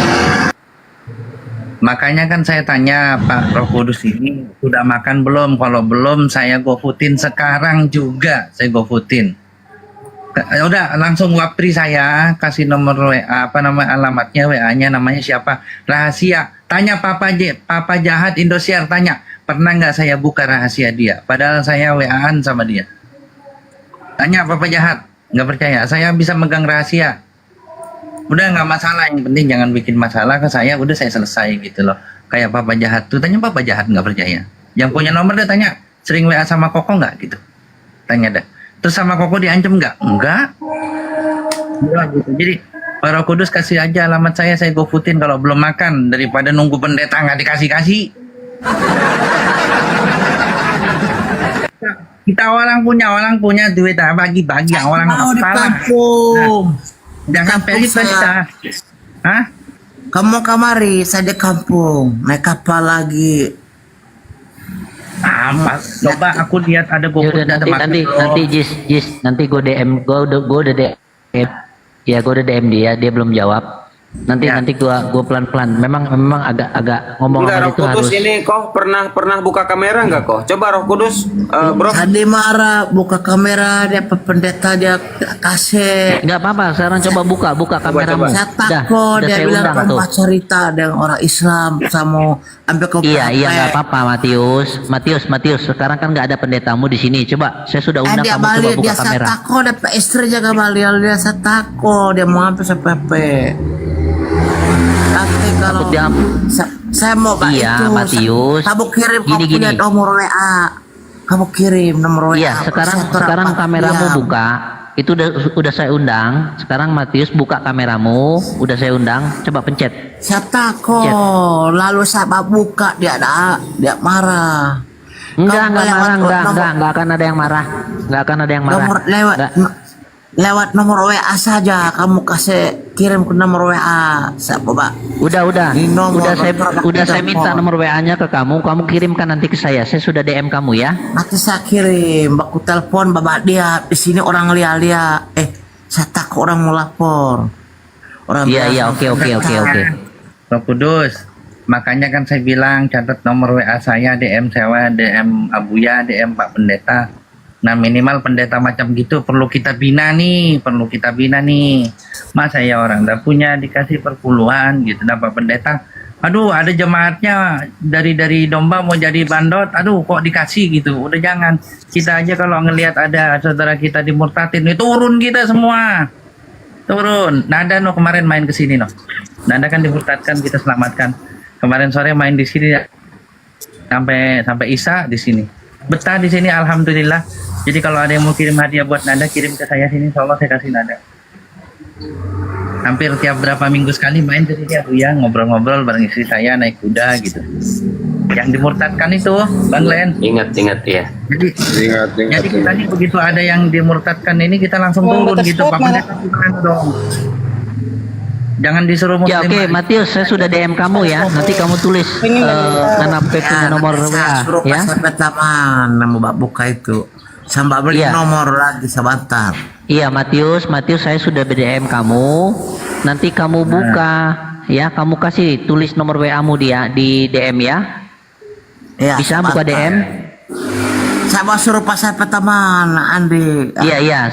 Makanya kan saya tanya Pak Roh Kudus ini sudah makan belum? Kalau belum saya goputin sekarang juga saya goputin. Udah langsung wapri saya kasih nomor WA apa nama alamatnya WA-nya namanya siapa? Rahasia. Tanya Papa Jahat Indosiar tanya pernah nggak saya buka rahasia dia? Padahal saya WA-an sama dia. Tanya Papa Jahat nggak percaya saya bisa megang rahasia. Udah nggak masalah, yang penting jangan bikin masalah ke saya, udah saya selesai gitu loh. Kayak Papa Jahat tuh, tanya Papa Jahat nggak percaya. Yang punya nomor dia tanya, sering WA sama Koko nggak gitu? Tanya dah. Terus sama Koko diancam nggak? Enggak. Enggak gitu. Jadi Pak Roh Kudus kasih aja alamat saya goputin kalau belum makan daripada nunggu pendeta nggak dikasih-kasih. Kita orang punya duit bagi-bagi orang Mau di salah. kampung. Jangan pelit pendeta. Hah? Kamu kamari, saya di kampung. Naik kapal lagi. Apa? Coba aku lihat ada Ya GoFood udah nanti Jis nanti gue DM gue udah DM. Ya gue udah DM dia belum jawab. Nanti gua pelan-pelan. Memang agak ngomong Enggak, Roh itu Kudus harus. ini kok pernah buka kamera nggak kok? Coba Roh Kudus, bro. Tadi marah buka kamera dia pendeta dia kasih. Enggak apa-apa, sekarang coba buka kameramu. Saya takut dia saya bilang undang kamu tuh. cerita dengan orang Islam sama ambil kau Iya, nggak apa-apa, Matius. Sekarang kan nggak ada pendetamu di sini. Coba, saya sudah undang dia kamu, coba balik buka dia saya kamera. takut dia istri jaga balik dia saya takut dia mau ambil CPP. Nanti kalau Takut dia- saya mau Pak Iya, itu Matius. kamu kirim Gini, kamu punya gini. nomor WA. Kamu kirim nomor WA. Iya, sekarang kameramu buka. Itu udah saya undang. Sekarang Matius buka kameramu, udah saya undang. Coba pencet. Saya takut. Lalu saya buka dia marah. Enggak Kamu marah, lewat enggak akan ada yang marah. Enggak akan ada yang marah. Nomor Enggak. lewat nomor WA saja kamu kasih kirim ke nomor WA. Siapa Pak? Udah. Ini nomor, Udah saya minta nomor WA-nya ke kamu kirimkan nanti ke saya. Saya sudah DM kamu ya. Nanti saya kirim, aku telepon bapak dia. Di sini orang lihat. Saya takut orang mau lapor. Orang Iya, oke. Roh Kudus, makanya kan saya bilang catat nomor WA saya, DM saya, DM Abuya, DM Pak Pendeta. Nah minimal pendeta macam gitu perlu kita bina nih. Masa ya orang udah punya dikasih perpuluhan gitu, dapat pendeta. Aduh ada jemaatnya dari domba mau jadi bandot, aduh kok dikasih gitu. Udah jangan. Kita aja kalau ngelihat ada saudara kita dimurtatin, turun kita semua. Turun. Nada kemarin main ke sini Nada kan dimurtadkan, kita selamatkan. Kemarin sore main di sini sampai Isya di sini. Betah di sini alhamdulillah. Jadi kalau ada yang mau kirim hadiah buat Nada, kirim ke saya sini, insyaallah saya kasih Nada. Hampir tiap berapa minggu sekali main ke sini aku ya, ngobrol-ngobrol bareng istri saya, naik kuda gitu. Yang dimurtadkan itu, Bang Len. Ingat ya. Jadi kita nih begitu ada yang dimurtadkan ini kita langsung turun gitu, Pak Pendeta gimana dong? Jangan disuruh Ya muslim. oke, Matius, saya sudah DM kamu ya. Nanti kamu tulis karena punya nomor WA suruh ya. sampai taman nama Mbak buka itu. Sampai beli Iya. nomor lagi sebentar. Iya, Matius, saya sudah DM kamu. Nanti kamu buka ya, kamu kasih tulis nomor WA-mu dia di DM ya. Ya, Bisa buka sebentar. DM? Saya mau suruh pasar taman Andi. Iya,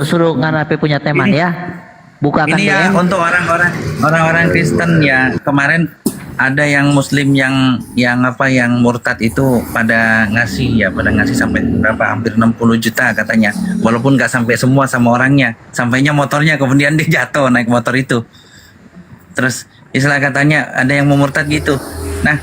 suruh nganape punya teman ya. Bukakan Ini ya DM. untuk orang-orang Kristen ya, kemarin ada yang Muslim yang murtad itu pada ngasih sampai berapa, hampir 60 juta katanya, walaupun nggak sampai semua sama orangnya, sampainya motornya, kemudian dia jatuh naik motor itu, terus istilah katanya ada yang mau murtad gitu. Nah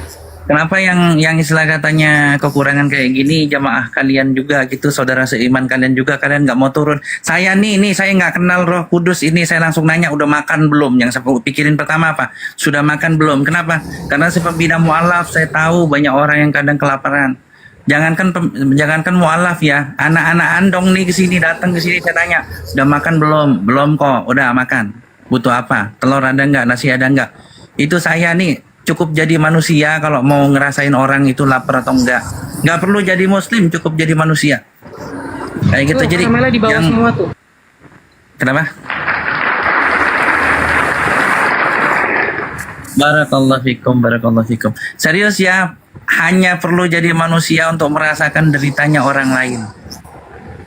kenapa yang istilah katanya kekurangan kayak gini, jamaah kalian juga gitu, saudara seiman kalian juga, kalian nggak mau turun. Saya saya nggak kenal Roh Kudus ini, saya langsung nanya udah makan belum. Yang saya pikirin pertama apa, sudah makan belum. Kenapa? Karena saya pembina mualaf, saya tahu banyak orang yang kadang kelaparan. Jangankan mualaf ya, anak-anak andong nih datang ke sini, saya tanya udah makan belum. Belum kok. Udah makan. Butuh apa? Telur ada nggak, nasi ada nggak? Itu saya nih cukup jadi manusia kalau mau ngerasain orang itu lapar atau enggak. Nggak perlu jadi muslim, cukup jadi manusia. Kayak gitu. Jadi di bawah yang semua tuh. kenapa? Barakallahu fikum. Serius ya, hanya perlu jadi manusia untuk merasakan deritanya orang lain.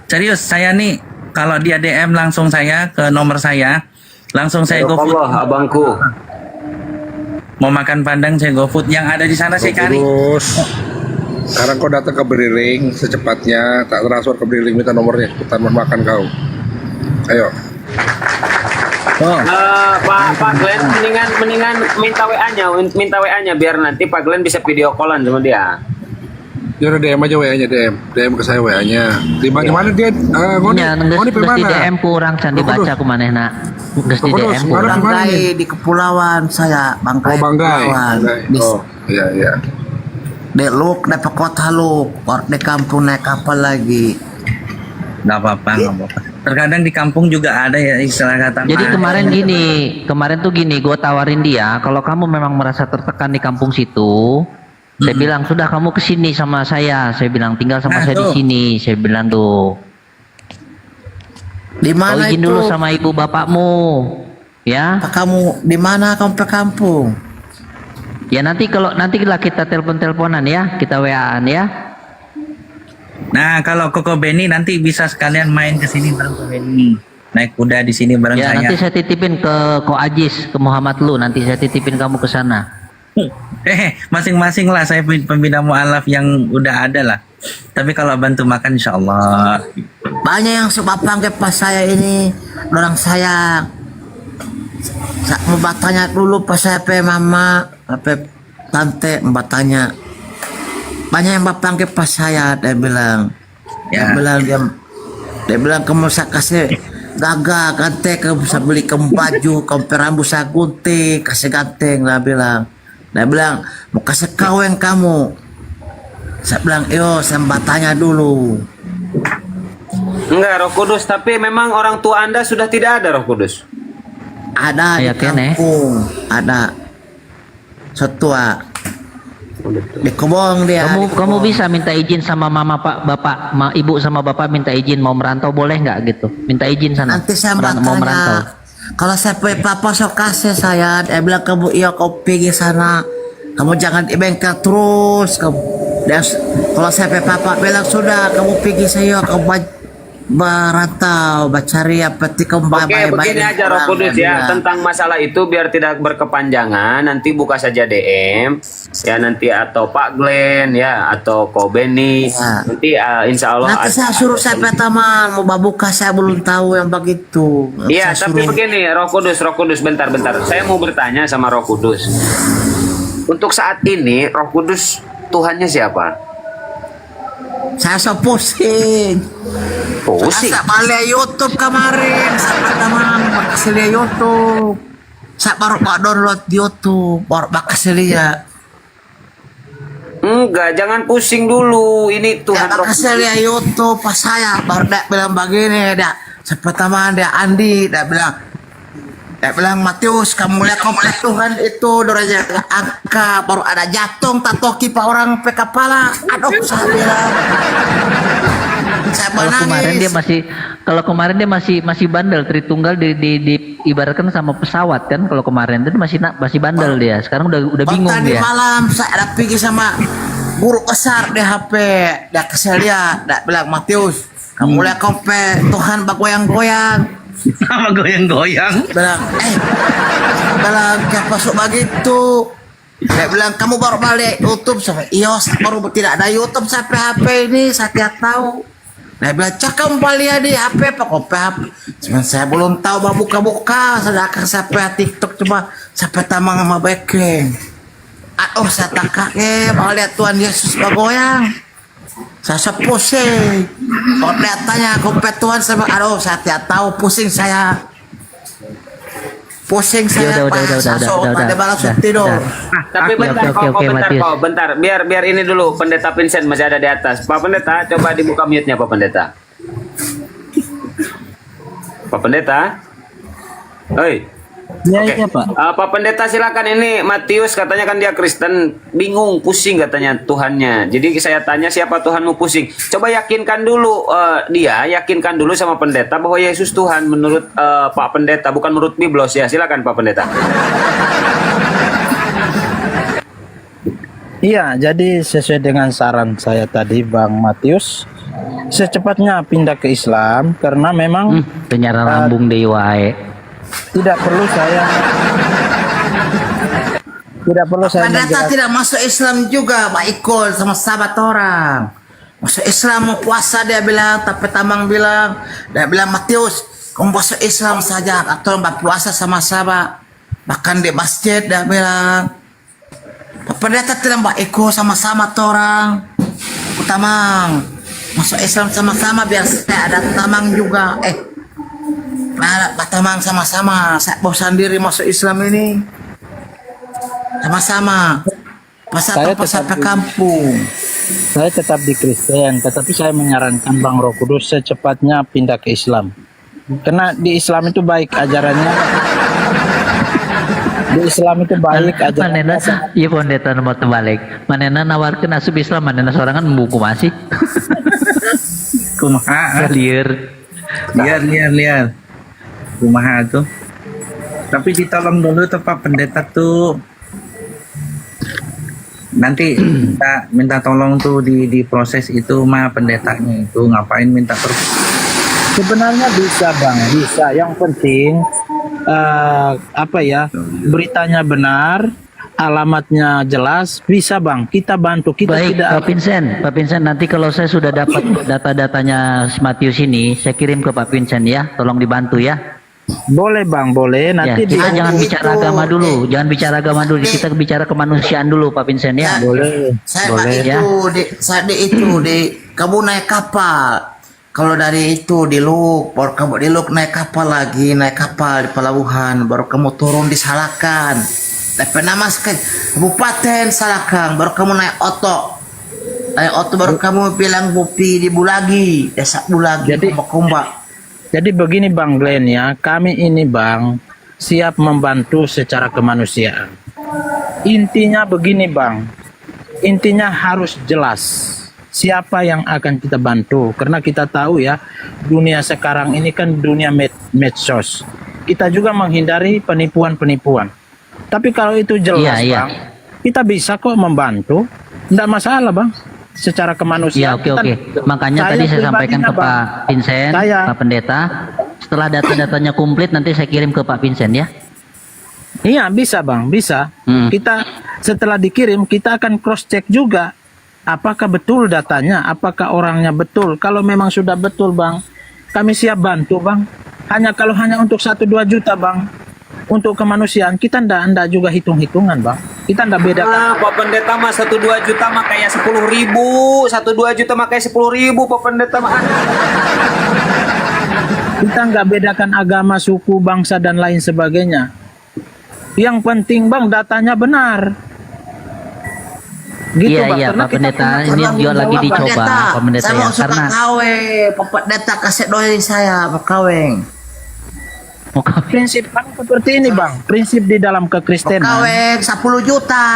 Serius, saya nih kalau dia DM langsung saya ke nomor saya, langsung saya GoFood. Allah, abangku. Mau makan padang saya GoFood, yang ada di sana saya cari. Terus sekarang kau datang ke Beriling secepatnya, tak transfer ke Beriling, minta nomornya, kita mau makan kau. Ayo. Pak Glenn mendingan minta WA-nya biar nanti Pak Glenn bisa video callan sama dia. Dia udah DM aja WA-nya, DM ke saya WA-nya. Di mana dia? Nya geus di DM kurang can dibaca ku manehna. Geus di DM kurang. Banggai di kepulauan saya, Banggai. Oh, Banggai. Oh, iya. Dek Luk, dek kota Luk, di kampung naik kapal lagi. Nggak apa-apa. Terkadang di kampung juga ada ya istilah kata. Jadi kemarin tuh gini, gue tawarin dia, kalau kamu memang merasa tertekan di kampung situ, saya bilang sudah kamu kesini sama saya bilang tinggal sama saya di sini, saya bilang tuh. Di mana Kau izin itu? dulu sama ibu bapakmu. Ya. Apa kamu di mana kamu ke kampung? Ya nanti lah kita telepon-teleponan ya, kita WA-an ya. Nah, kalau Koko Beni nanti bisa sekalian main ke sini bareng Koko Beni. Naik kuda di sini bareng Ya saya. nanti saya titipin ke Ko Ajis, ke Muhammad Lu, nanti saya titipin kamu ke sana. Masing-masing lah, saya pembina mualaf yang udah ada lah. Tapi kalau bantu makan insya Allah. Banyak yang suka panggil pas saya ini orang sayang. Mau bertanya dulu pas saya pe mama, apa tante mau bertanya. Banyak yang panggil pas saya, dia bilang, Ya. dia bilang kamu bisa kasih gagah ganteng, kamu bisa beli kamu baju, kamu rambut saya gunting, kasih ganteng, dia bilang mau kasih kawin kamu. Saya bilang, yo saya bertanya dulu. Enggak, Roh Kudus, tapi memang orang tua Anda sudah tidak ada, Roh Kudus. Ada di kampung, ada setua di kebong dia. Kamu bisa minta izin sama mama pak bapak, ibu sama bapak minta izin mau merantau boleh nggak gitu? Minta izin sana. Nanti saya mau merantau. bertanya. Kalau saya punya papa sok kasih saya, dia bilang kamu iya kau pergi sana, kamu jangan di bengkel terus kamu. Dan kalau saya punya papa bilang sudah kamu pergi saya kamu berantau, cari apa kamu Oke, begini aja Roh Kudus ya, tentang masalah itu biar tidak berkepanjangan, nanti buka saja DM ya nanti, atau Pak Glenn ya, atau Ko Beni Ya. nanti insya Allah Nanti saya suruh saya punya teman mau babuka, saya belum tahu yang begitu. Iya, Saya tapi suruh- begini Roh Kudus, bentar. Saya mau bertanya sama Roh Kudus. Untuk saat ini Roh Kudus Tuhannya siapa? saya so pusing. Saya balik YouTube kemarin, saya teman kasih lihat YouTube. Saya baru download di YouTube, baru kasih lihat. Enggak, jangan pusing dulu. Ini Tuhan Ya, Roh kasih lihat YouTube pas saya baru dia bilang begini, dia pertama dia Andi, dia bilang Matius, kamu lihat komplek Tuhan itu doranya angka baru ada jatuh tatoki pak orang pe kepala. Aduh, saya bilang. Saya Kalau kemarin dia masih bandel, Tritunggal ibaratkan sama pesawat kan. Kalau kemarin itu masih bandel dia. Sekarang udah bingung tadi dia. malam saya ada pergi sama guru besar di HP, dia kasih lihat, dia bilang Matius, kamu lihat komplek Tuhan bergoyang-goyang. Sama goyang-goyang. Bilang kenapa sok begitu? Dia bilang kamu baru balik YouTube sampai iya baru tidak ada YouTube sampai HP ini saya tidak tahu. Dia bilang cak kamu balik di HP apa kok HP? Cuman saya belum tahu buka-buka sedangkan sampai TikTok coba sampai tamang sama backing. Aduh saya tak kakek mau lihat Tuhan Yesus bergoyang. Saya pusing. Kalau dia tanya kompet Tuhan sama, aduh saya tidak tahu, pusing saya. Pada balas tidur. Tapi bentar, biar ini dulu Pendeta Vincent masih ada di atas. Pak Pendeta, coba dibuka mute-nya Pak Pendeta. Pak Pendeta. Oi. Iya, Pak. Pak Pendeta silakan, ini Matius katanya kan dia Kristen, bingung, pusing katanya Tuhannya. Jadi saya tanya siapa Tuhanmu pusing. Coba yakinkan dulu yakinkan dulu sama pendeta bahwa Yesus Tuhan menurut Pak Pendeta, bukan menurut Biblos ya. Silakan Pak Pendeta. Iya, jadi sesuai dengan saran saya tadi Bang Matius, secepatnya pindah ke Islam karena memang penyiaran lambung deui wae. Tidak perlu saya Pendeta tidak masuk Islam juga, Pak Ikul sama sahabat orang. Masuk Islam mau puasa dia bilang, tapi Tamang bilang, dia bilang Matius, kamu masuk Islam saja atau puasa sama sahabat. Bahkan di masjid dia bilang. Pak Pendeta tidak Pak Ikul sama-sama orang. Tamang masuk Islam sama-sama biar saya ada Tamang juga. Pak Tamang sama-sama, saya bosan diri masuk Islam ini. Sama-sama. Pasal ke kampung. Saya tetap di Kristen, tetapi saya menyarankan Bang Roh Kudus secepatnya pindah ke Islam. Karena di Islam itu baik ajarannya. Di Islam itu baik ajarannya. Iya Pendeta nomor terbalik. Manena nawarkan asup Islam, manena sorangan membuku masih. Kumaha? Liar. Liar. Kumaha tuh? Tapi ditolong dulu tuh Pak Pendeta tuh. Nanti minta tolong tuh di proses itu mah pendetanya itu ngapain minta Sebenarnya bisa bang, bisa. Yang penting beritanya benar, alamatnya jelas, bisa bang. Kita bantu. Kita Baik, tidak. Pak Vincent, nanti kalau saya sudah dapat data-datanya Matius ini, saya kirim ke Pak Vincent ya. Tolong dibantu ya. Boleh bang, boleh. Ya, Nanti kita jangan itu- bicara agama dulu, kita bicara kemanusiaan dulu, Pak Vincent ya. boleh. Saya Boleh. ya. kamu naik kapal. Kalau dari itu di Luk, baru kamu di Luk naik kapal lagi, naik kapal di pelabuhan, baru kamu turun di Salakan. Tapi nama Kabupaten Salakang, baru kamu naik oto. Naik oto baru kamu bilang Bupi di Bulagi, desa Bulagi, Jadi- Kumbak. Jadi begini Bang Glenn ya, kami ini Bang siap membantu secara kemanusiaan. Intinya begini Bang, intinya harus jelas siapa yang akan kita bantu. Karena kita tahu ya, dunia sekarang ini kan dunia medsos. Kita juga menghindari penipuan-penipuan. Tapi kalau itu jelas Iya, iya. Bang, kita bisa kok membantu. Tidak masalah Bang, secara Ya, kemanusiaan. oke. Makanya tadi saya sampaikan ke Pak Vincent, Pak Pendeta. Setelah data-datanya komplit nanti saya kirim ke Pak Vincent ya. Iya bisa bang, bisa. Hmm. Kita setelah dikirim kita akan cross check juga apakah betul datanya, apakah orangnya betul. Kalau memang sudah betul bang, kami siap bantu bang. Kalau hanya untuk 1-2 juta bang, untuk kemanusiaan kita ndak juga hitung-hitungan bang. Kita ndak bedakan. Pak Pendeta mah 1-2 juta mah kayak 10.000, 1-2 juta mah kayak 10.000 Pak Pendeta mah. Kita nggak bedakan agama, suku, bangsa dan lain sebagainya. Yang penting bang datanya benar. Gitu Iya, bang. iya, Karena Pak kita Pendeta, punya ini tanggung juga lagi jawab, Bang. dicoba, Pak Pendeta Saya ya, mau suka karena kawe, Pak Pendeta kasih doi saya, Pak Kaweng. Prinsip bang seperti ini bang. Prinsip di dalam Pak kekristenan. Kaweng 10 juta.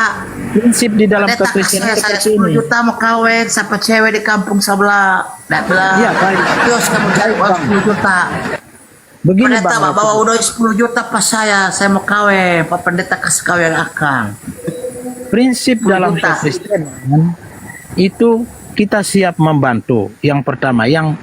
Prinsip di dalam Pendeta kasih kekristenan saya seperti 10 ini. juta mau kawin sama cewek di kampung sebelah. Nggak bilang. Iya, baik. Terus kamu cari uang 10 juta. Begini Pendeta bang. bawa udah 10 juta pas saya mau kawin. Pak Pendeta kasih kawin akang. Prinsip 10 dalam juta. kekristenan itu kita siap membantu. Yang pertama, yang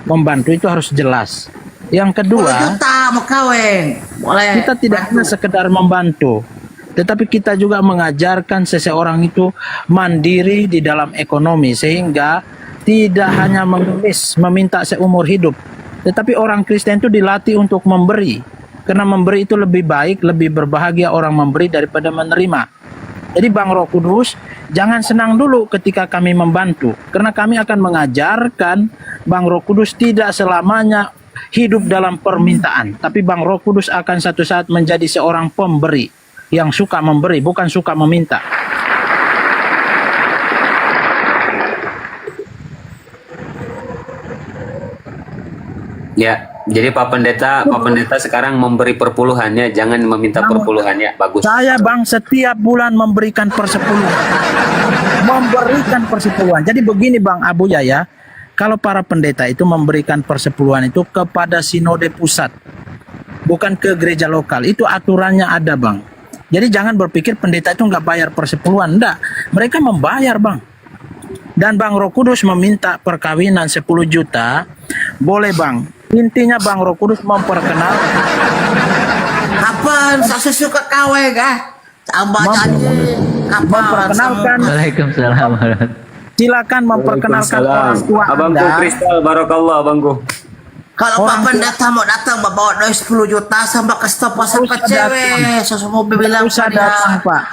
membantu itu harus jelas. Yang 10 kedua, juta mau kawin. Boleh. kita tidak hanya sekedar membantu, tetapi kita juga mengajarkan seseorang itu mandiri di dalam ekonomi, sehingga tidak hanya mengemis, meminta seumur hidup, tetapi orang Kristen itu dilatih untuk memberi, karena memberi itu lebih baik, lebih berbahagia orang memberi daripada menerima. Jadi Bang Roh Kudus, jangan senang dulu ketika kami membantu, karena kami akan mengajarkan Bang Roh Kudus tidak selamanya hidup dalam permintaan, tapi Bang Roh Kudus akan satu saat menjadi seorang pemberi yang suka memberi, bukan suka meminta. Ya, jadi Pak Pendeta sekarang memberi perpuluhannya, jangan meminta perpuluhannya. Bagus. Saya Bang setiap bulan memberikan persepuluhan. Memberikan persepuluhan. Jadi begini Bang Abu Yaya, kalau para pendeta itu memberikan persepuluhan itu kepada sinode pusat, bukan ke gereja lokal. Itu aturannya ada Bang. Jadi jangan berpikir pendeta itu nggak bayar persepuluhan. Enggak, mereka membayar Bang. Dan Bang Roh Kudus meminta perkawinan 10 juta, boleh Bang. Intinya Bang Roh Kudus memperkenalkan. Kapan saya suka kawin kah? Tambah janji. Kapan? Memperkenalkan. Waalaikumsalam. Silakan memperkenalkan orang tua Abangku Anda. Kristal, barakallah abangku. Kalau Pak Pendeta mau datang bawa duit 10 juta sampai ke stop pasang ke cewek. Saya mau bilang Nggak usah datang Pak.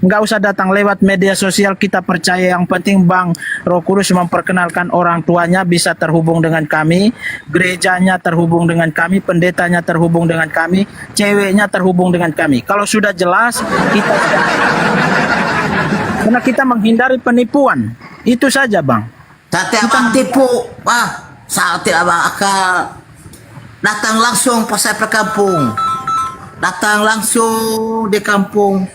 Nggak usah datang lewat media sosial, kita percaya. Yang penting Bang Roh Kudus memperkenalkan orang tuanya bisa terhubung dengan kami, gerejanya terhubung dengan kami, pendetanya terhubung dengan kami, ceweknya terhubung dengan kami. Kalau sudah jelas, kita karena kita menghindari penipuan. Itu saja Bang. Tapi abang tipu. Wah, saat tidak bakal datang langsung pas saya ke kampung. Datang langsung di kampung.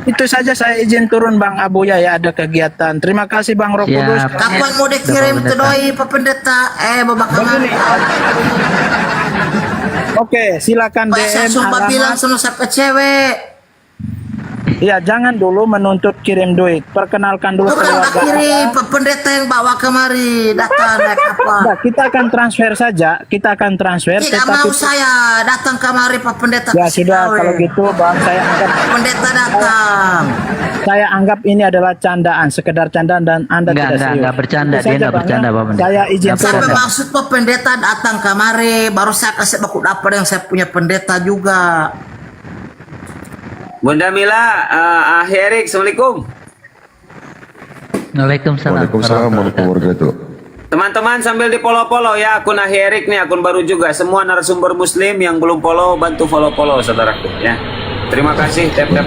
Itu saja saya izin turun Bang Abu ya ada kegiatan. Terima kasih Bang Roh Siap. Kudus. Kapan mau dikirim ke doi Pak Pendeta? Bapak Begini, Oke, silakan Pak, saya DM sumpah bilang alamat. sama siapa cewek. Iya, jangan dulu menuntut kirim duit. Perkenalkan dulu Bukan tak keluarga. kirim, Pak pendeta yang bawa kemari. Datang naik apa? Nah, kita akan transfer saja. Kita akan transfer. Tidak mau saya datang kemari Pak pendeta. Ya kasih sudah, tahu, kalau ya. gitu Bang, saya anggap Pak pendeta datang. saya anggap ini adalah candaan, sekedar candaan dan Anda tidak serius. Enggak bercanda, Itu dia saja, enggak Bang, bercanda, ya. Pak Pendeta. Saya izin Nggak turun. Sampai bercanda. maksud Pak pendeta datang kemari, baru saya kasih baku dapat yang saya punya pendeta juga. Bunda Mila, Herik, Assalamualaikum. Waalaikumsalam. warahmatullahi wabarakatuh. Teman-teman sambil di follow-follow ya akun Herik nih, akun baru juga. Semua narasumber muslim yang belum follow, bantu follow-follow saudaraku ya. Terima kasih, tap-tap.